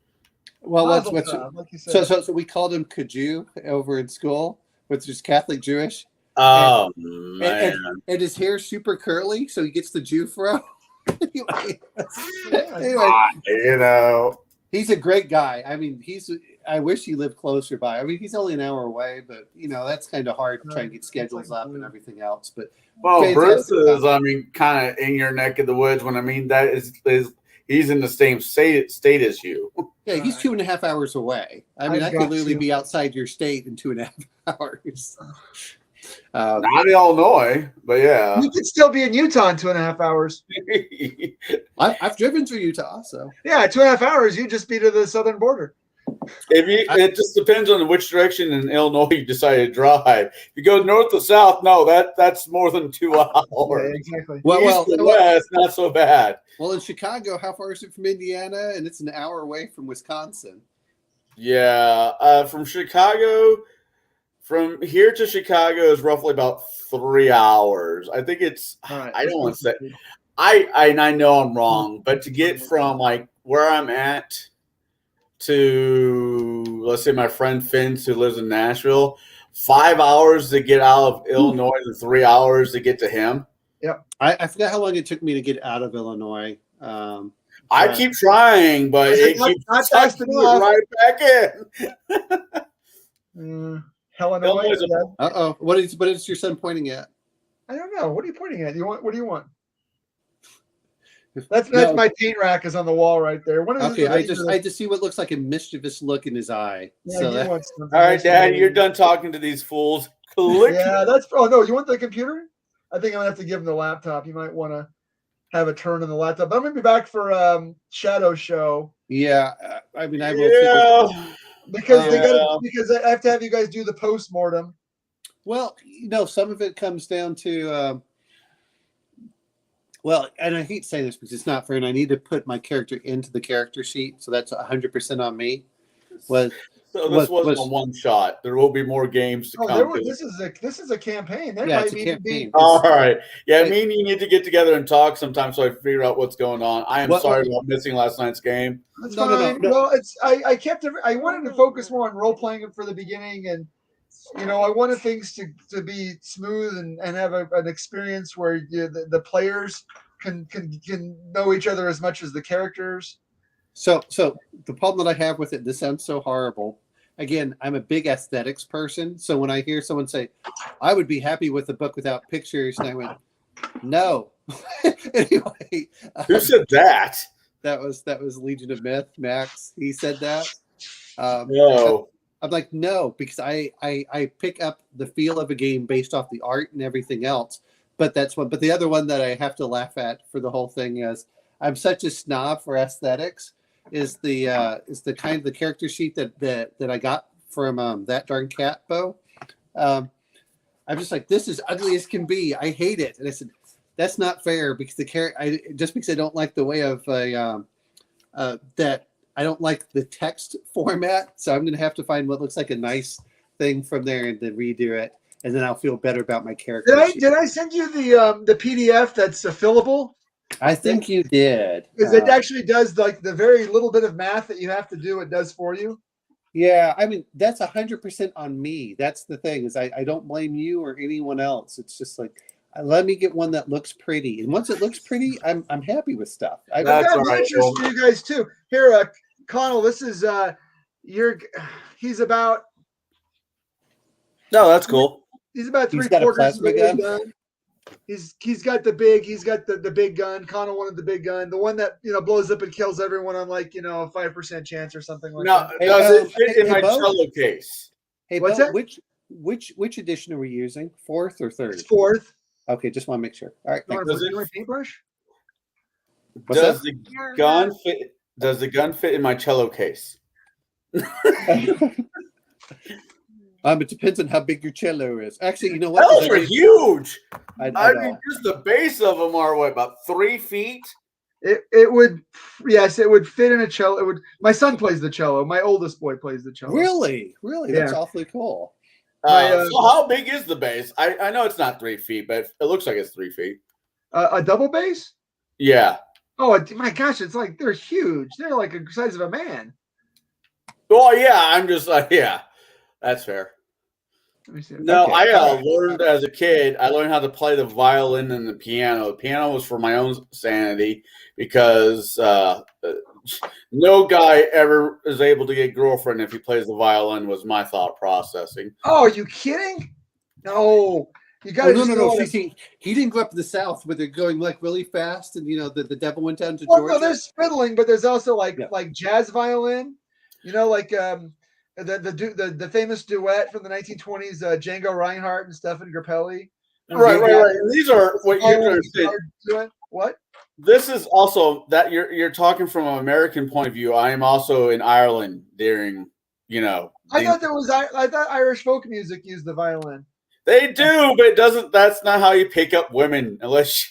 Well, let's Mazel tov, like you said. so we called him Kaju over in school, which is Catholic Jewish. Oh And, man. and his hair's super curly, so he gets the Jew fro. anyway, You know. he's a great guy. I mean, I wish he lived closer by. I mean, he's only an hour away, but that's kind of hard to try and get schedules up and everything else. But Well, Bruce fantastic is, guy. I mean, kind of in your neck of the woods. When I mean that is he's in the same state as you. Yeah, he's 2.5 hours away. I mean, I got could literally you. be outside your state in 2.5 hours. Not in Illinois, but yeah. You could still be in Utah in 2.5 hours. I've driven through Utah, so Yeah, 2.5 hours, you'd just be to the southern border. It just depends on which direction in Illinois you decide to drive. If you go north or south, no, that's more than 2 hours. Yeah, exactly. East to west, not so bad. Well, in Chicago, how far is it from Indiana? And it's an hour away from Wisconsin. Yeah, from Chicago, from here to Chicago is roughly about 3 hours. I think it's. All right, I don't want to say. I know I'm wrong, but to get from like where I'm at to, let's say, my friend Vince who lives in Nashville, 5 hours to get out of Illinois and 3 hours to get to him. I forgot how long it took me to get out of Illinois. I keep trying, but it Not- keeps not fast sucking enough. me right back in. Illinois. Illinois is Uh-oh. What is your son pointing at? I don't know. What are you pointing at? What do you want? That's No. my paint rack is on the wall right there. What is Okay, this? I just see what looks like a mischievous look in his eye. Yeah, So you that, want something. All right, Dad, you're done talking to these fools. Click. Yeah, that's. Oh no, you want the computer? I think I'm gonna have to give him the laptop. You might want to have a turn on the laptop. But I'm gonna be back for Shadow Show yeah, I mean, I will. Yeah. because they Yeah. got because I have to have you guys do the post-mortem. Well, some of it comes down to, well, and I hate saying this because it's not fair, and I need to put my character into the character sheet, so that's 100% on me. So this wasn't a one shot. There will be more games to Oh, come. this is a campaign. There Yeah, might it's a even campaign. All right. Yeah, It- me and you need to get together and talk sometime so I figure out what's going on. I am What- sorry about missing last night's game. That's No, no, fine. no. Well, I wanted to focus more on role playing for the beginning, and I wanted things to be smooth and have an experience where the players can know each other as much as the characters. So the problem that I have with it, this sounds so horrible. Again, I'm a big aesthetics person, so when I hear someone say, "I would be happy with a book without pictures," and I went, "No." Anyway, Who said that? that was Legion of Myth. Max, he said that. No. I'm like, no, because I pick up the feel of a game based off the art and everything else. But that's one. But the other one that I have to laugh at for the whole thing is I'm such a snob for aesthetics. Is the kind of the character sheet that I got from That Darn Cat, Bo. I'm just like, this is ugly as can be. I hate it. And I said, that's not fair because just because I don't like the way of that I don't like the text format. So I'm going to have to find what looks like a nice thing from there and then redo it, and then I'll feel better about my character. Did I send you the PDF that's fillable? I think you did. Because it actually does like the very little bit of math that you have to do. It does for you. Yeah, I mean that's 100% on me. That's the thing is I don't blame you or anyone else. It's just like let me get one that looks pretty, and once it looks pretty, I'm happy with stuff. I've That's got all right, pictures for you guys too. Here, Connell, this is he's about No, that's cool. he's about He's 3 got a quarters plasma of the way gun? done. He's got the big gun. Connell wanted the big gun, the one that blows up and kills everyone on like a 5% chance or something like No, that. Hey, does it fit in hey, my Bo? cello case? Hey, What's Bo, that? which edition are we using? 4th or 3rd? It's 4th. Okay, just want to make sure. All right, You thanks. want a paintbrush? What's Does that? the gun fit? Does the gun fit in my cello case? It depends on how big your cello is. Actually, you know what? Those are huge. I I know. mean, just the base of them are what, about 3 feet? It would, yes, it would fit in a cello. It would. My son plays the cello. My oldest boy plays the cello. Really? That's Yeah. awfully cool. So how big is the base? I know it's not 3 feet, but it looks like it's 3 feet. A double bass? Yeah. Oh my gosh! It's like they're huge. They're like the size of a man. Well, yeah, I'm just like, yeah, that's fair. Let me see. No, Okay, I all right. learned as a kid. I learned how to play the violin and the piano. The piano was for my own sanity because no guy ever is able to get a girlfriend if he plays the violin. Was my thought processing. Oh, are you kidding? No, you got Oh to no, just no, know no! how to- He didn't grow up in the South where they're going like really fast, and the devil went down to Well, Georgia. no, there's fiddling, but there's also Yeah. like jazz violin. Like the famous duet from the 1920s, Django Reinhardt and Stefan Grappelli. Right. And these are what you Violin understand. guitar duet. What? This is also that you're talking from an American point of view. I am also in Ireland during, I thought Irish folk music used the violin. they do, but it doesn't. That's not how you pick up women, unless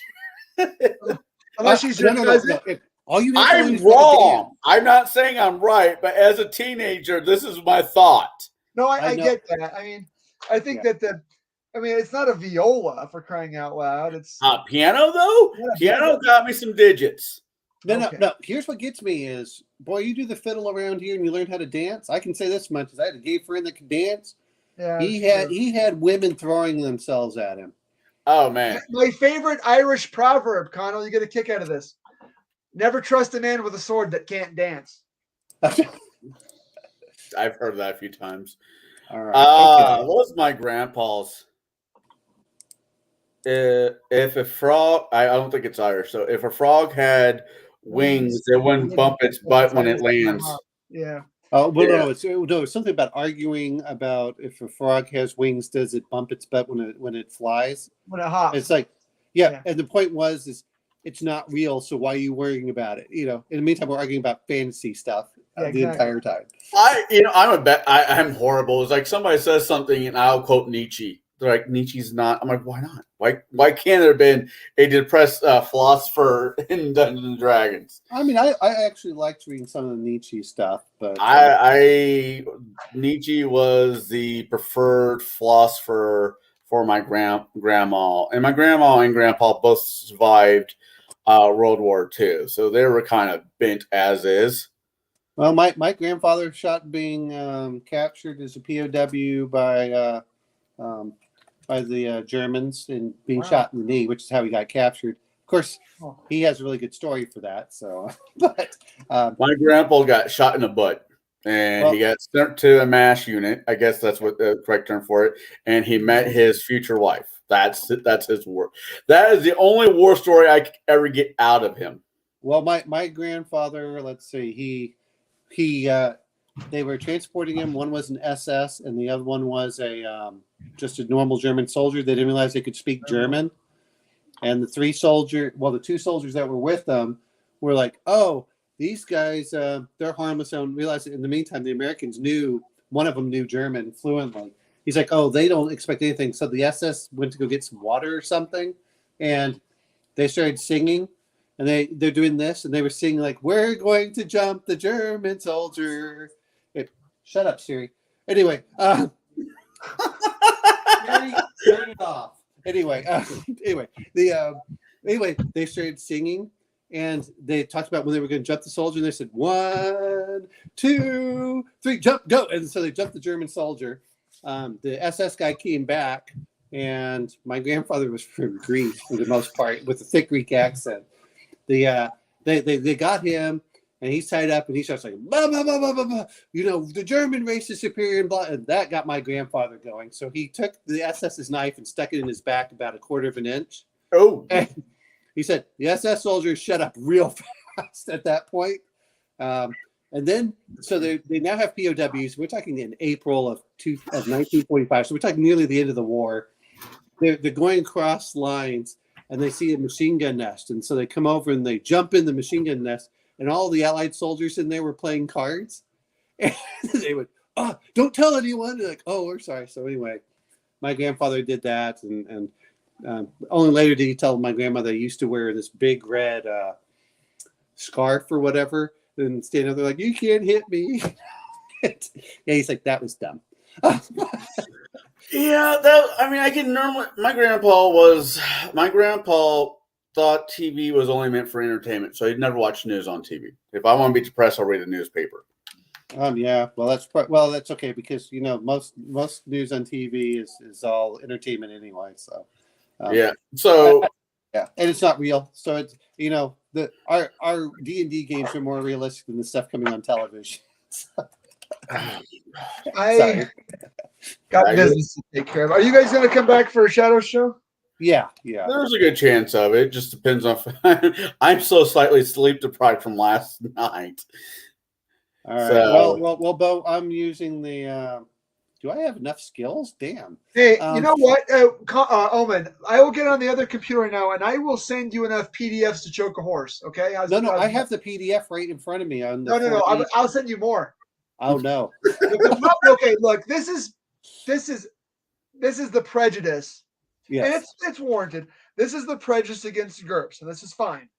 Unless she's your cousin. All you have to learn I'm is how to wrong. dance. I'm not saying I'm right, but as a teenager, this is my thought. No, I I know. get that. I mean, I think it's not a viola for crying out loud. It's Piano though, Yeah, piano got me some digits. Okay. No. Here's what gets me is, boy, you do the fiddle around here and you learn how to dance. I can say this much: is I had a gay friend that could dance. yeah, He had women throwing themselves at him. Oh man, my favorite Irish proverb, Connell. You get a kick out of this. Never trust a man with a sword that can't dance. I've heard that a few times. All right. Okay. What was my grandpa's? If a frog, I don't think it's Irish. So if a frog had wings, it wouldn't bump its butt when it lands. Yeah. Oh well, Yeah. no, it's something about arguing about if a frog has wings, does it bump its butt when it flies? When it hops. It's like, yeah. Yeah. And the point is it's not real. So why are you worrying about it? In the meantime, we're arguing about fantasy stuff Yeah, the exactly. entire time. I'm horrible. It's like somebody says something and I'll quote Nietzsche. They're like, Nietzsche's not. I'm like, why not? Why can't there have been a depressed philosopher in Dungeons and Dragons? I mean, I actually liked reading some of the Nietzsche stuff, but Nietzsche was the preferred philosopher for my grandma, and my grandma and grandpa both survived World War II, so they were kind of bent as is. well, my grandfather shot being captured as a POW by the Germans and being shot in the knee, which is how he got captured. Of course, he has a really good story for that. So, but My grandpa got shot in the butt, and he got sent to a MASH unit. I guess that's what the correct term for it. And he met his future wife. That's his war. That is the only war story I could ever get out of him. well, my grandfather, let's see, they were transporting him. One was an SS, and the other one was just a normal German soldier. They didn't realize they could speak German. And the two soldiers that were with them were like, "Oh, these guys, they're harmless." And realized in the meantime, the Americans one of them knew German fluently. He's like, "Oh, they don't expect anything." So the SS went to go get some water or something, and they started singing. And they're doing this, and they were singing like, "We're going to jump the German soldier." Shut up, Siri. Anyway, Siri, turn it off. Anyway, they started singing, and they talked about when they were going to jump the soldier. And they said 1, 2, 3, jump, go! And so they jumped the German soldier. The SS guy came back, and my grandfather was from Greece for the most part, with a thick Greek accent. They got him, and he's tied up, and he starts like, blah, blah, blah, blah, blah, blah. The German race is superior, and blah. And that got my grandfather going. So he took the SS's knife and stuck it in his back about 1/4 of an inch. Oh, And he said, the SS soldiers shut up real fast at that point. And then, so they now have POWs. We're talking in April of 1945. So we're talking nearly the end of the war. They're going across lines, and they see a machine gun nest. And so they come over and they jump in the machine gun nest, and all the Allied soldiers in there were playing cards. And they would, "Oh, don't tell anyone." They're like, "Oh, we're sorry." So anyway, my grandfather did that. And only later did he tell my grandmother he used to wear this big red scarf or whatever. And standing there like, "You can't hit me." Yeah, he's like, that was dumb. yeah. I can normally. My grandpa thought TV was only meant for entertainment, so he'd never watch news on TV. If I want to be depressed, I'll read a newspaper. Yeah. Well, that's okay because most news on TV is all entertainment anyway. So Yeah. So yeah, and it's not real. So it's our D&D games are more realistic than the stuff coming on television. I Sorry. got I business to take care of. Are you guys going to come back for a shadow show? Yeah. there's a good chance of it. Just depends on. I'm so slightly sleep deprived from last night. All right. So Well, Bo, I'm using the. Do I have enough skills? Damn. Hey, you know what, Omen? I will get on the other computer right now, and I will send you enough PDFs to choke a horse. Okay? No. I have the PDF right in front of me on the. No. 4D. I'll send you more. Oh no. Okay, look, this is the prejudice, Yes. and it's warranted. This is the prejudice against GURPS, and this is fine.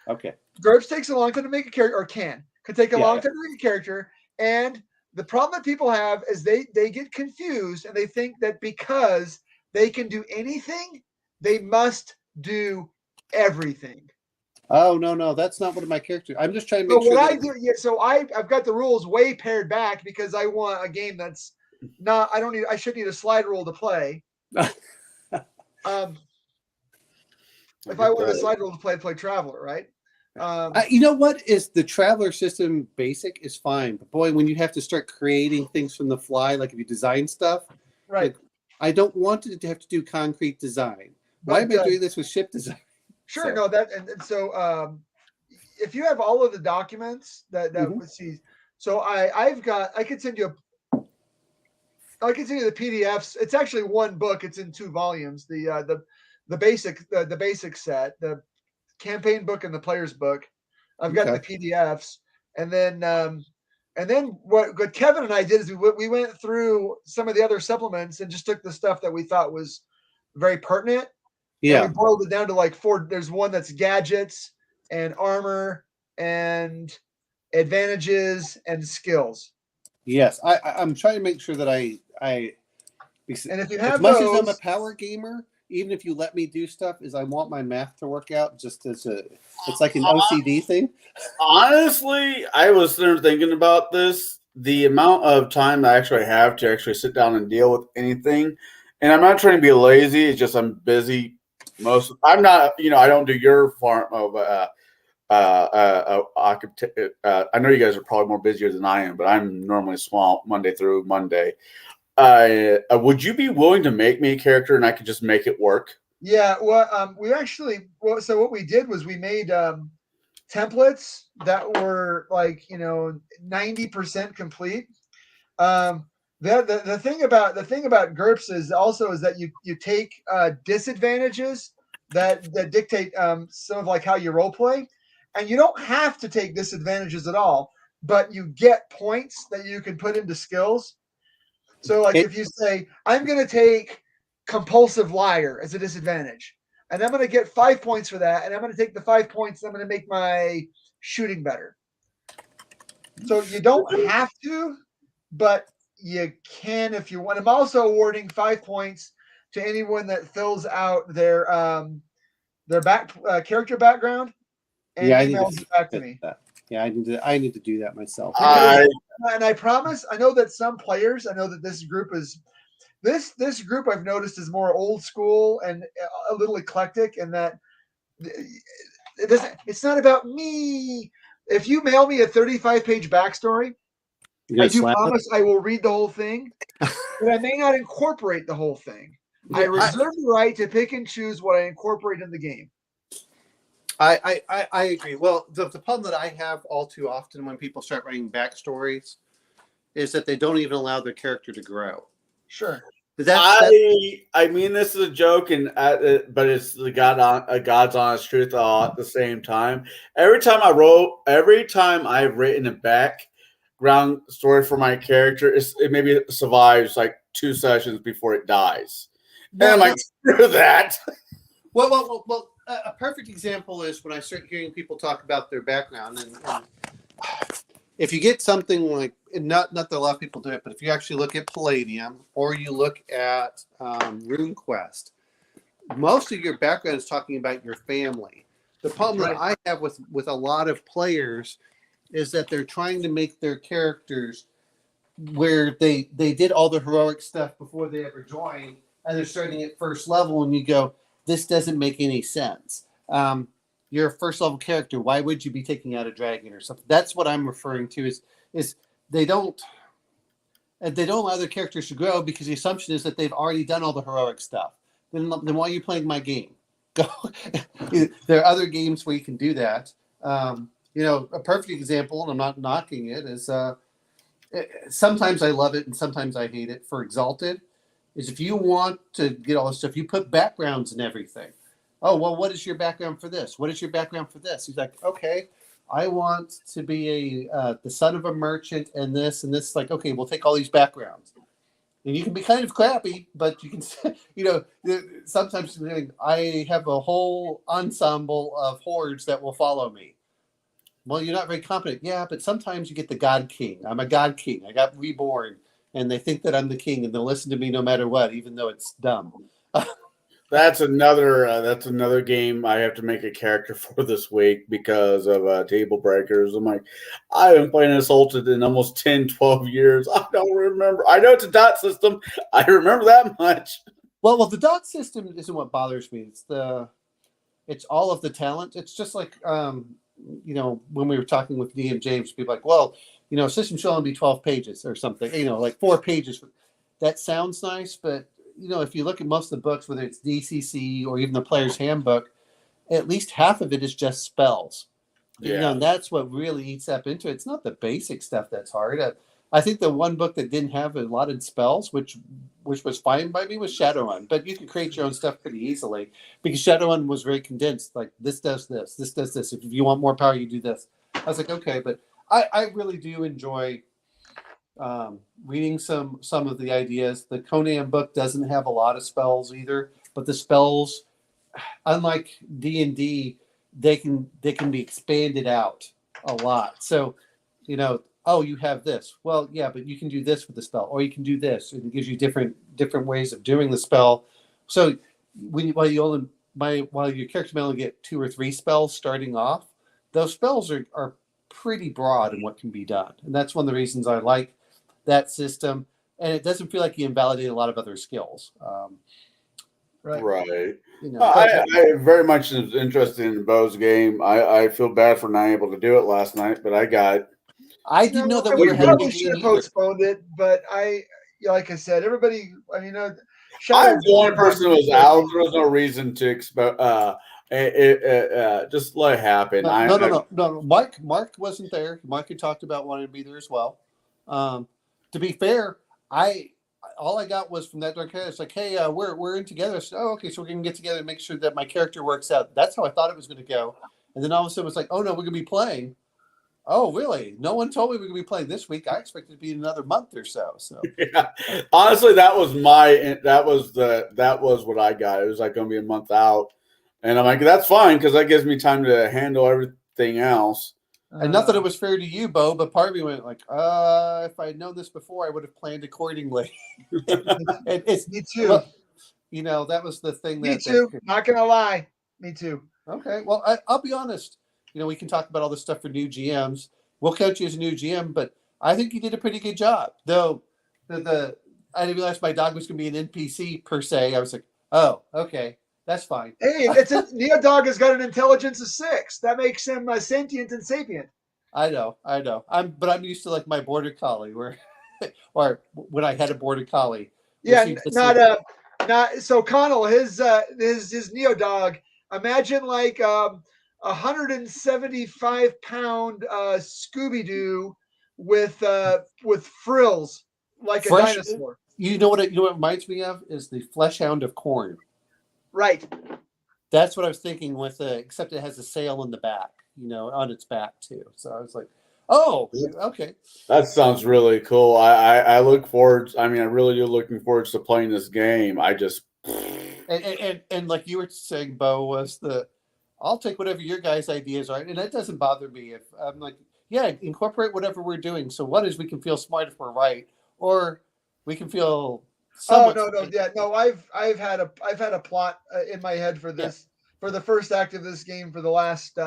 Okay. GURPS takes a long time to make a character, or could take a Yeah, long yeah. time to make a character, and the problem that people have is they get confused and they think that because they can do anything, they must do everything. Oh no, that's not one of my characters. I'm just trying to So make sure. what I do, yeah. So I've got the rules way pared back because I want a game that's not. I should need a slide rule to play. If I wanted a slide rule to play Traveler, right? You know what is the Traveler system basic is fine, but boy, when you have to start creating things from the fly, like if you design stuff, right. like, I don't want it to have to do concrete design. Why am I doing this with ship design? Sure, So. no, that and so if you have all of the documents that would see, so I could send you the PDFs. It's actually one book. It's in 2 volumes. The basic set, the campaign book and the player's book. I've got the PDFs, and then what Kevin and I did is we went through some of the other supplements and just took the stuff that we thought was very pertinent. Yeah. And we boiled it down to like 4. There's one that's gadgets and armor and advantages and skills. Yes, I'm trying to make sure that I and if you have as much those, as I'm a power gamer, even if you let me do stuff, is I want my math to work out. Just as it's like an OCD thing. honestly, I was there thinking about this. The amount of time I actually have to actually sit down and deal with anything, and I'm not trying to be lazy. It's just I'm busy. I'm not. I don't do your form of. I know you guys are probably more busier than I am, but I'm normally small Monday through Monday. Would you be willing to make me a character and I could just make it work? Yeah. Well, so what we did was we made templates that were like 90% complete. The thing about GURPS is that you take disadvantages that dictate some of like how you role play, and you don't have to take disadvantages at all, but you get points that you can put into skills. So like if you say I'm going to take compulsive liar as a disadvantage, and I'm going to get 5 points for that, and I'm going to take the 5 points, and I'm going to make my shooting better. So you don't have to, but you can if you want. I'm also awarding 5 points to anyone that fills out their character background and emails it back to me. Yeah, I need to do that myself. And I promise. I know that some players. I know that this group is this group. I've noticed is more old school and a little eclectic, and that it's not about me. If you mail me a 35-page backstory, I do promise I will read the whole thing, but I may not incorporate the whole thing. I reserve the right to pick and choose what I incorporate in the game. I agree. Well, the problem that I have all too often when people start writing backstories is that they don't even allow their character to grow. Sure. I mean this is a joke, but it's the God's honest truth at the same time. Every time I've written a background story for my character, it maybe survives like 2 sessions before it dies. And I'm like, screw that. Well, a perfect example is when I start hearing people talk about their background, and if you get something like, not that a lot of people do it, but if you actually look at Palladium or you look at RuneQuest, most of your background is talking about your family. The problem that I have with a lot of players is that they're trying to make their characters where they did all the heroic stuff before they ever joined, and they're starting at first level, and you go, this doesn't make any sense. You're a first level character. Why would you be taking out a dragon or something? That's what I'm referring to. Is they don't allow their characters to grow because the assumption is that they've already done all the heroic stuff. Then why are you playing my game? Go. There are other games where you can do that. A perfect example, and I'm not knocking it, is sometimes I love it and sometimes I hate it. For Exalted, is if you want to get all this stuff, you put backgrounds and everything. Oh, well, what is your background for this? What is your background for this? He's like, okay, I want to be the son of a merchant and this and this. Like, okay, we'll take all these backgrounds. And you can be kind of crappy, but you can, sometimes I have a whole ensemble of hordes that will follow me. Well, you're not very competent. Yeah, but sometimes you get the God King. I'm a God King. I got reborn, and they think that I'm the king, and they'll listen to me no matter what, even though it's dumb. That's another game I have to make a character for this week because of Table Breakers. I'm like, I haven't played Assaulted in almost 10, 12 years. I don't remember. I know it's a dot system. I remember that much. Well, the dot system isn't what bothers me. It's all of the talent. It's just like when we were talking with DM James, people like, well, system should only be 12 pages or something. Like 4 pages. That sounds nice, but if you look at most of the books, whether it's DCC or even the Player's Handbook, at least half of it is just spells. Yeah. And that's what really eats up into it. It's not the basic stuff that's hard. I think the one book that didn't have a lot of spells, which was fine by me, was Shadowrun. But you can create your own stuff pretty easily because Shadowrun was very condensed. Like, this does this, this does this. If you want more power, you do this. I was like, okay, but I really do enjoy reading some of the ideas. The Conan book doesn't have a lot of spells either, but the spells, unlike D&D, they can be expanded out a lot. So, oh, you have this. Well, yeah, but you can do this with the spell, or you can do this, and it gives you different ways of doing the spell. So while your character may only get 2 or 3 spells starting off, those spells are pretty broad in what can be done, and that's one of the reasons I like that system. And it doesn't feel like you invalidate a lot of other skills. Right. I very much is interested in Bo's game. I feel bad for not able to do it last night, but I didn't know that we we were having a should have game postponed it, but like I said, everybody. I mean, I'm the only person who was out. There was no reason to just let it happen. No. Mark wasn't there. Mark had talked about wanting to be there as well. To be fair, all I got was from that dark hair. It's like, hey, we're in together. I said, oh, okay, so we're gonna get together and make sure that my character works out. That's how I thought it was gonna go. And then all of a sudden, it's like, oh no, we're gonna be playing. Oh, really? No one told me we were gonna be playing this week. I expected it to be another month or so. So yeah, honestly, that was what I got. It was like gonna be a month out, and I'm like, that's fine because that gives me time to handle everything else. And not that it was fair to you, Bo, but part of me went like, if I had known this before, I would have planned accordingly. Me too. Well, that was the thing. Me too. Not gonna lie. Me too. Okay. Well, I'll be honest. We can talk about all this stuff for new GMs. We'll count you as a new GM, but I think you did a pretty good job. Though I didn't realize my dog was going to be an NPC per se. I was like, oh, okay. That's fine. Hey, Neodog has got an intelligence of 6. That makes him sentient and sapient. I know. I'm used to like my border collie, or when I had a border collie. Yeah, not so. Connell, his Neodog. Imagine like 175-pound Scooby Doo with frills like a dinosaur. You know what it reminds me of is the Fleshhound of Corn. Right. That's what I was thinking with except it has a sail in the back, on its back too. So I was like, oh, okay. That sounds really cool. I look forward. I really do looking forward to playing this game. I just and like you were saying, Bo, I'll take whatever your guys' ideas are, and that doesn't bother me. If I'm like, yeah, incorporate whatever we're doing. So one is we can feel smart if we're right, or we can feel. Oh no! I've had a plot in my head for this for the first act of this game for the last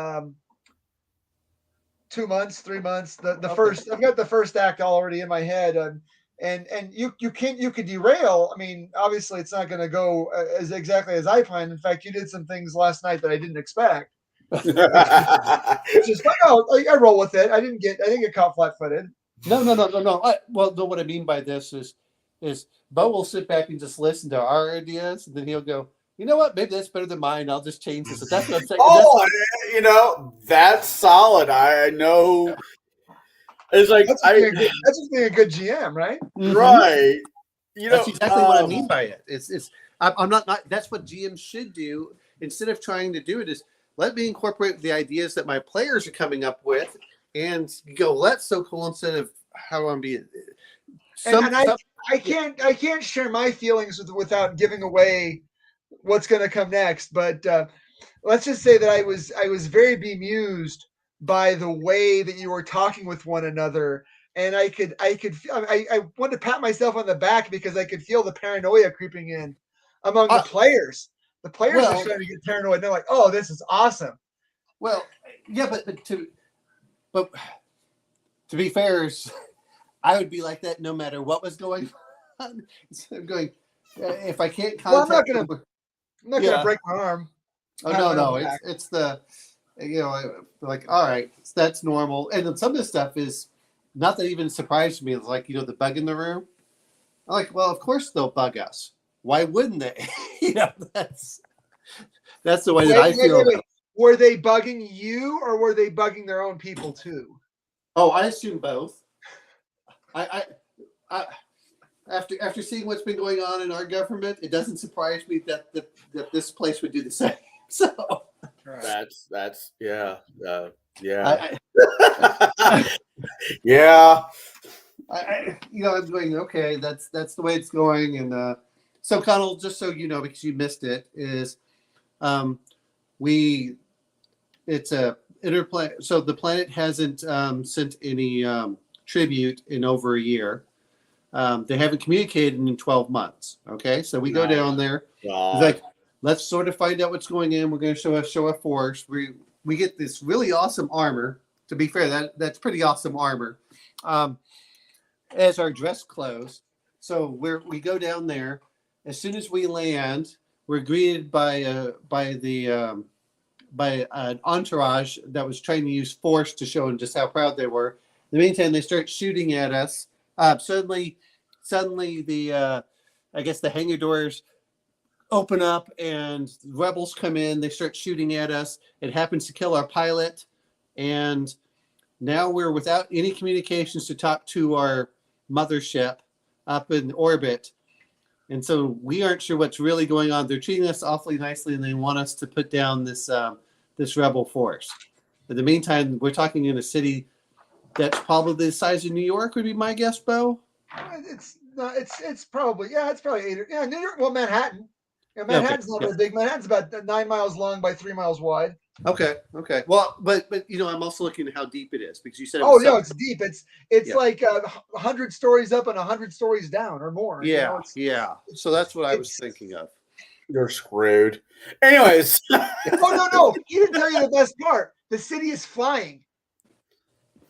2 months, 3 months. The Okay. first I've got the first act already in my head, and you could derail. I mean, obviously, it's not going to go as exactly as I planned. In fact, you did some things last night that I didn't expect. It's just like, oh, I roll with it. I didn't get caught flat-footed. No. Well, no, what I mean by this is Bo will sit back and just listen to our ideas, and then he'll go, you know what? Maybe that's better than mine. I'll just change this. That's what I'm saying. Oh, that's solid. I know. It's like That's just being a good GM, right? right. That's exactly what I mean by it. I'm not. That's what GMs should do instead of trying to do it. Is let me incorporate the ideas that my players are coming up with, and go. That's so cool. Instead of how I'm being. I can't share my feelings without giving away what's going to come next. But let's just say that I was very bemused by the way that you were talking with one another, and I wanted to pat myself on the back because I could feel the paranoia creeping in among the players. The players are starting to get paranoid. They're like, "Oh, this is awesome." Well, yeah, but to be fair, I would be like that no matter what was going on. So I'm going if I can't contact. I'm not gonna break my arm. Oh no! It's the like all right, that's normal. And then some of the stuff is not that even surprised me. It's like the bug in the room. I'm like, well, of course they'll bug us. Why wouldn't they? That's the way that I feel. Wait. Were they bugging you, or were they bugging their own people too? Oh, I assume both. I after seeing what's been going on in our government, it doesn't surprise me that this place would do the same. So that's yeah. Yeah. I'm going okay. That's the way it's going, and so Connell, just so you know, because you missed it, is it's a interplanet. So the planet hasn't sent any tribute in over a year. They haven't communicated in 12 months. Okay, so we go down there. Like, let's sort of find out what's going on. We're going to show a force. We get this really awesome armor. To be fair, that's pretty awesome armor as our dress clothes. So we go down there. As soon as we land, we're greeted by an entourage that was trying to use force to show them just how proud they were. In the meantime, they start shooting at us. Suddenly, the I guess the hangar doors open up and rebels come in. They start shooting at us. It happens to kill our pilot, and now we're without any communications to talk to our mothership up in orbit. And so we aren't sure what's really going on. They're treating us awfully nicely, and they want us to put down this rebel force. In the meantime, we're talking in a city that's probably the size of New York, would be my guess, Bo. It's probably New York. Well, Manhattan. Manhattan's not very big. Manhattan's about 9 miles long by 3 miles wide. Okay. Well, but I'm also looking at how deep it is because you said. It's deep. It's like 100 stories up and 100 stories down or more. Yeah, So that's what I was thinking of. You're screwed. Anyways. No. He didn't tell you the best part. The city is flying.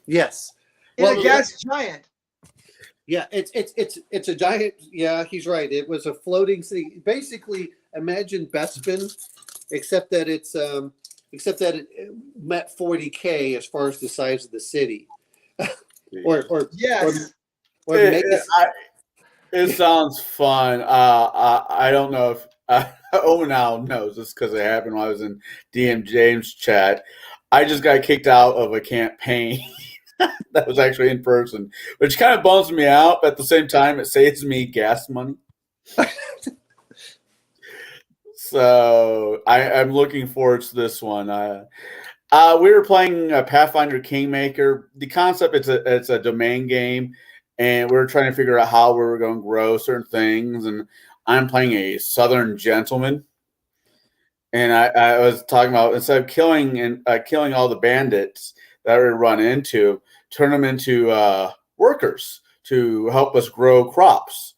Yes. In a gas giant. Yeah, it's a giant. Yeah, he's right. It was a floating city. Basically, imagine Bespin, except that it met 40K as far as the size of the city. or yes. It sounds fun. I don't know if Owen knows this because it happened when I was in DM James chat. I just got kicked out of a campaign that was actually in person, which kind of bums me out, but at the same time, it saves me gas money. So I'm looking forward to this one. We were playing Pathfinder Kingmaker. The concept it's a domain game, and we were trying to figure out how we were going to grow certain things. And I'm playing a Southern gentleman, and I was talking about instead of killing all the bandits that we run into, turn them into workers to help us grow crops.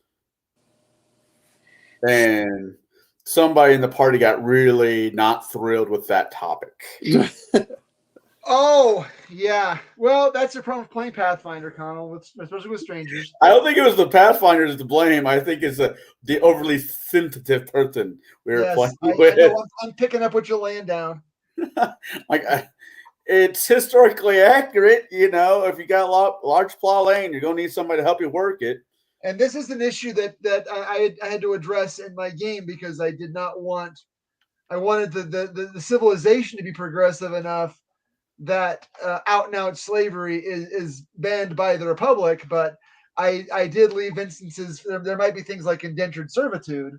And somebody in the party got really not thrilled with that topic. Oh, yeah. Well, that's the problem with playing Pathfinder, Connell, especially with strangers. I don't think it was the Pathfinders to blame. I think it's the overly sensitive person we were Yes, playing I with. know. I'm picking up what you're laying down. It's historically accurate. If you got a large plow lane, you're going to need somebody to help you work it. And this is an issue that I had to address in my game because I did not want. I wanted the civilization to be progressive enough that out and out slavery is banned by the Republic, but I did leave instances. There might be things like indentured servitude.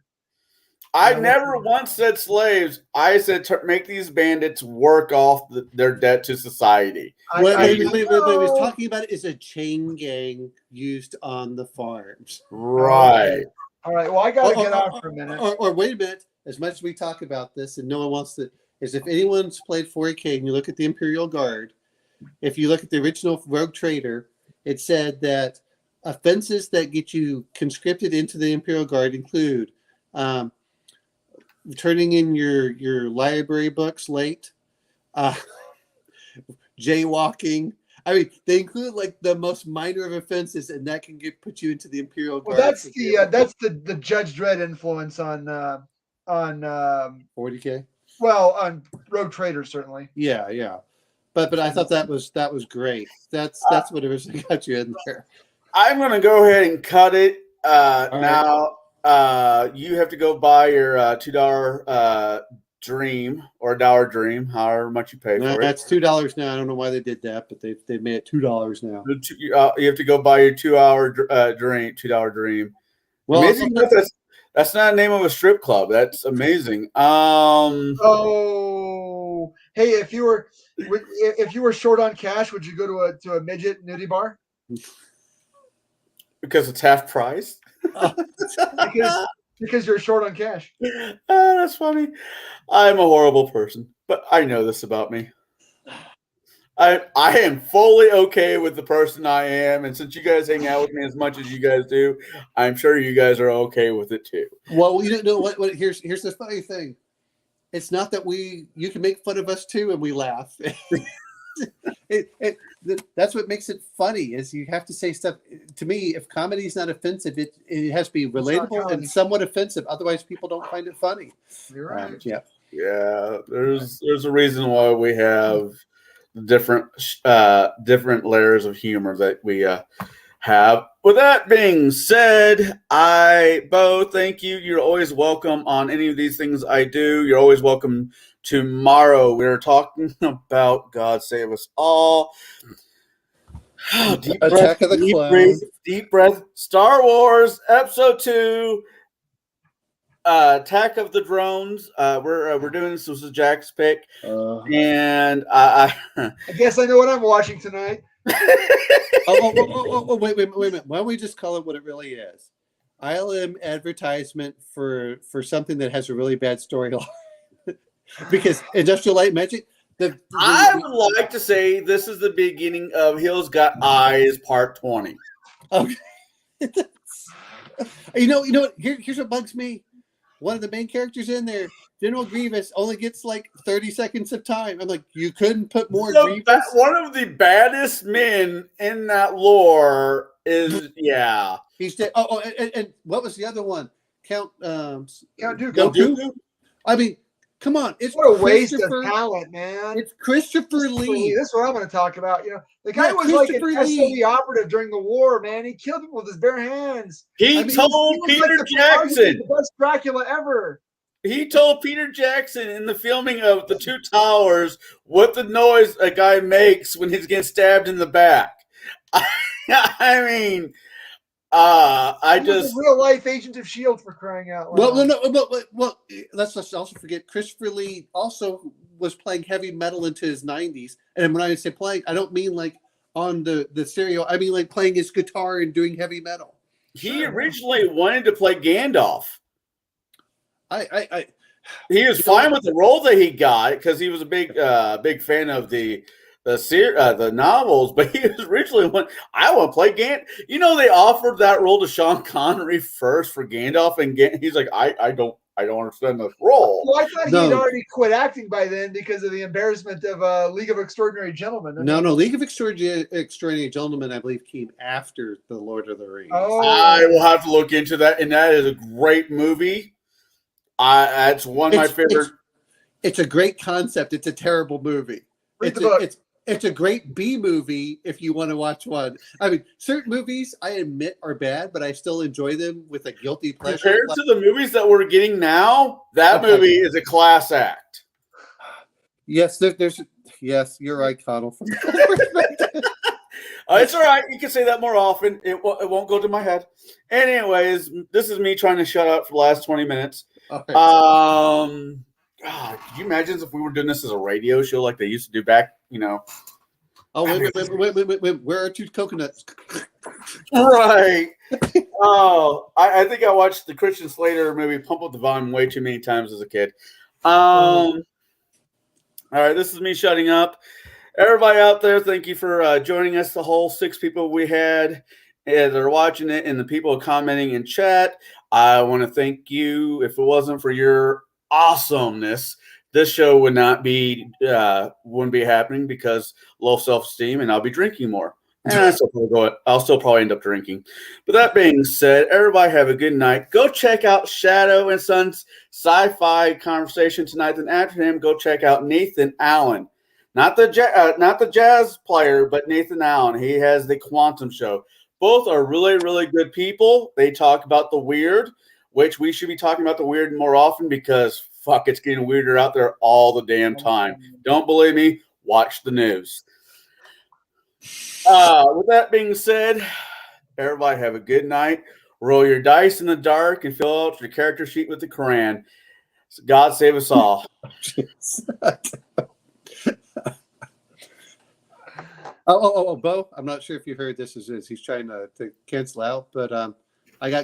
I never once said slaves. I said make these bandits work off their debt to society. What he was talking about is a chain gang used on the farms. Right. All right. Well, I got to get out for a minute. Or wait a minute. As much as we talk about this, and no one wants to, is if anyone's played 40K and you look at the Imperial Guard, if you look at the original Rogue Trader, it said that offenses that get you conscripted into the Imperial Guard include turning in your library books late, jaywalking. I mean, they include like the most minor of offenses, and that can put you into the Imperial Guard. Well, that's the Judge Dredd influence on 40K. Well, on Rogue Trader certainly. Yeah. But I thought that was great. That's what originally got you in there. I'm gonna go ahead and cut it now. Right. You have to go buy your $2 Dream or $1 Dream, however much you pay for it. That's $2 now. I don't know why they did that, but they made it $2 now. You have to go buy your $2 Dream. Well, amazing that's not the name of a strip club. That's amazing. Oh, hey, if you were short on cash, would you go to a midget nudie bar? Because it's half price. Because you're short on cash. That's funny. I'm a horrible person, but I know this about me. I am fully okay with the person I am, and since you guys hang out with me as much as you guys do, I'm sure you guys are okay with it too. Well, you know what? Here's the funny thing. It's not that you can make fun of us too, and we laugh. That's what makes it funny. Is you have to say stuff. To me, if comedy is not offensive, it has to be relatable and somewhat offensive. Otherwise, people don't find it funny. You're right. Yeah. There's a reason why we have different layers of humor that we have. With that being said, Bo, thank you. You're always welcome on any of these things I do. You're always welcome tomorrow. We're talking about God Save Us All. Deep Attack of the Clones. Deep breath. Star Wars Episode 2. Attack of the Drones. We're doing this. This is Jack's pick, and I guess I know what I'm watching tonight. Wait a minute. Why don't we just call it what it really is? ILM advertisement for something that has a really bad storyline. Because Industrial Light and Magic. I would like to say this is the beginning of Hill's Got Eyes Part 20. Okay. You know what? Here's what bugs me. One of the main characters in there, General Grievous, only gets like 30 seconds of time. I'm like, you couldn't put more Grievous? One of the baddest men in that lore is, yeah. He's dead. And what was the other one? Count Dooku. I mean, come on. It's what a waste of talent, man. It's Christopher Lee. That's what I'm going to talk about. The guy was like an SOE operative during the war, man. He killed people with his bare hands. He told Peter Jackson. The best Dracula ever. He told Peter Jackson in the filming of The Two Towers what the noise a guy makes when he's getting stabbed in the back. I mean, I just real life Agent of S.H.I.E.L.D. for crying out loud. Well, let's also forget Christopher Lee also was playing heavy metal into his 90s. And when I say playing, I don't mean like on the stereo. I mean like playing his guitar and doing heavy metal. He originally wanted to play Gandalf. He was fine with the role that he got because he was a big fan of the novels, but he was originally I want to play Gandalf. They offered that role to Sean Connery first for Gandalf, and he's like, I don't I don't understand this role. Well, I thought No. he'd already quit acting by then because of the embarrassment of League of Extraordinary Gentlemen. No, League of Extraordinary Gentlemen, I believe, came after the Lord of the Rings. Oh. I will have to look into that, and that is a great movie. That's one of my favorite. It's a great concept. It's a terrible movie. Read the book. It's a great B movie if you want to watch one. I mean, certain movies I admit are bad, but I still enjoy them with a guilty pleasure. Compared to the movies that we're getting now, that movie is a class act. Yes, yes, you're right, Connell. It's all right. You can say that more often. It won't go to my head. Anyways, this is me trying to shut up for the last 20 minutes. Okay. God, could you imagine if we were doing this as a radio show like they used to do back, Oh, wait. Where are two coconuts? Right. Oh, I think I watched the Christian Slater movie Pump Up the Volume way too many times as a kid. All right, this is me shutting up. Everybody out there, thank you for joining us, the whole 6 people we had that are watching it and the people commenting in chat. I want to thank you. If it wasn't for your awesomeness, this show would not be wouldn't be happening because low self-esteem, and I'll be drinking more. And I'll still probably end up drinking. But that being said, everybody have a good night. Go check out Shadow and Son's sci-fi conversation tonight. Then after him, go check out Nathan Allen, not the jazz player, but Nathan Allen. He has the Quantum Show. Both are really, really good people. They talk about the weird, which we should be talking about the weird more often because fuck, it's getting weirder out there all the damn time. Don't believe me? Watch the news. With that being said, everybody have a good night. Roll your dice in the dark and fill out your character sheet with the Quran. So God save us all. Oh, Bo, I'm not sure if you heard this as he's trying to cancel out, but I got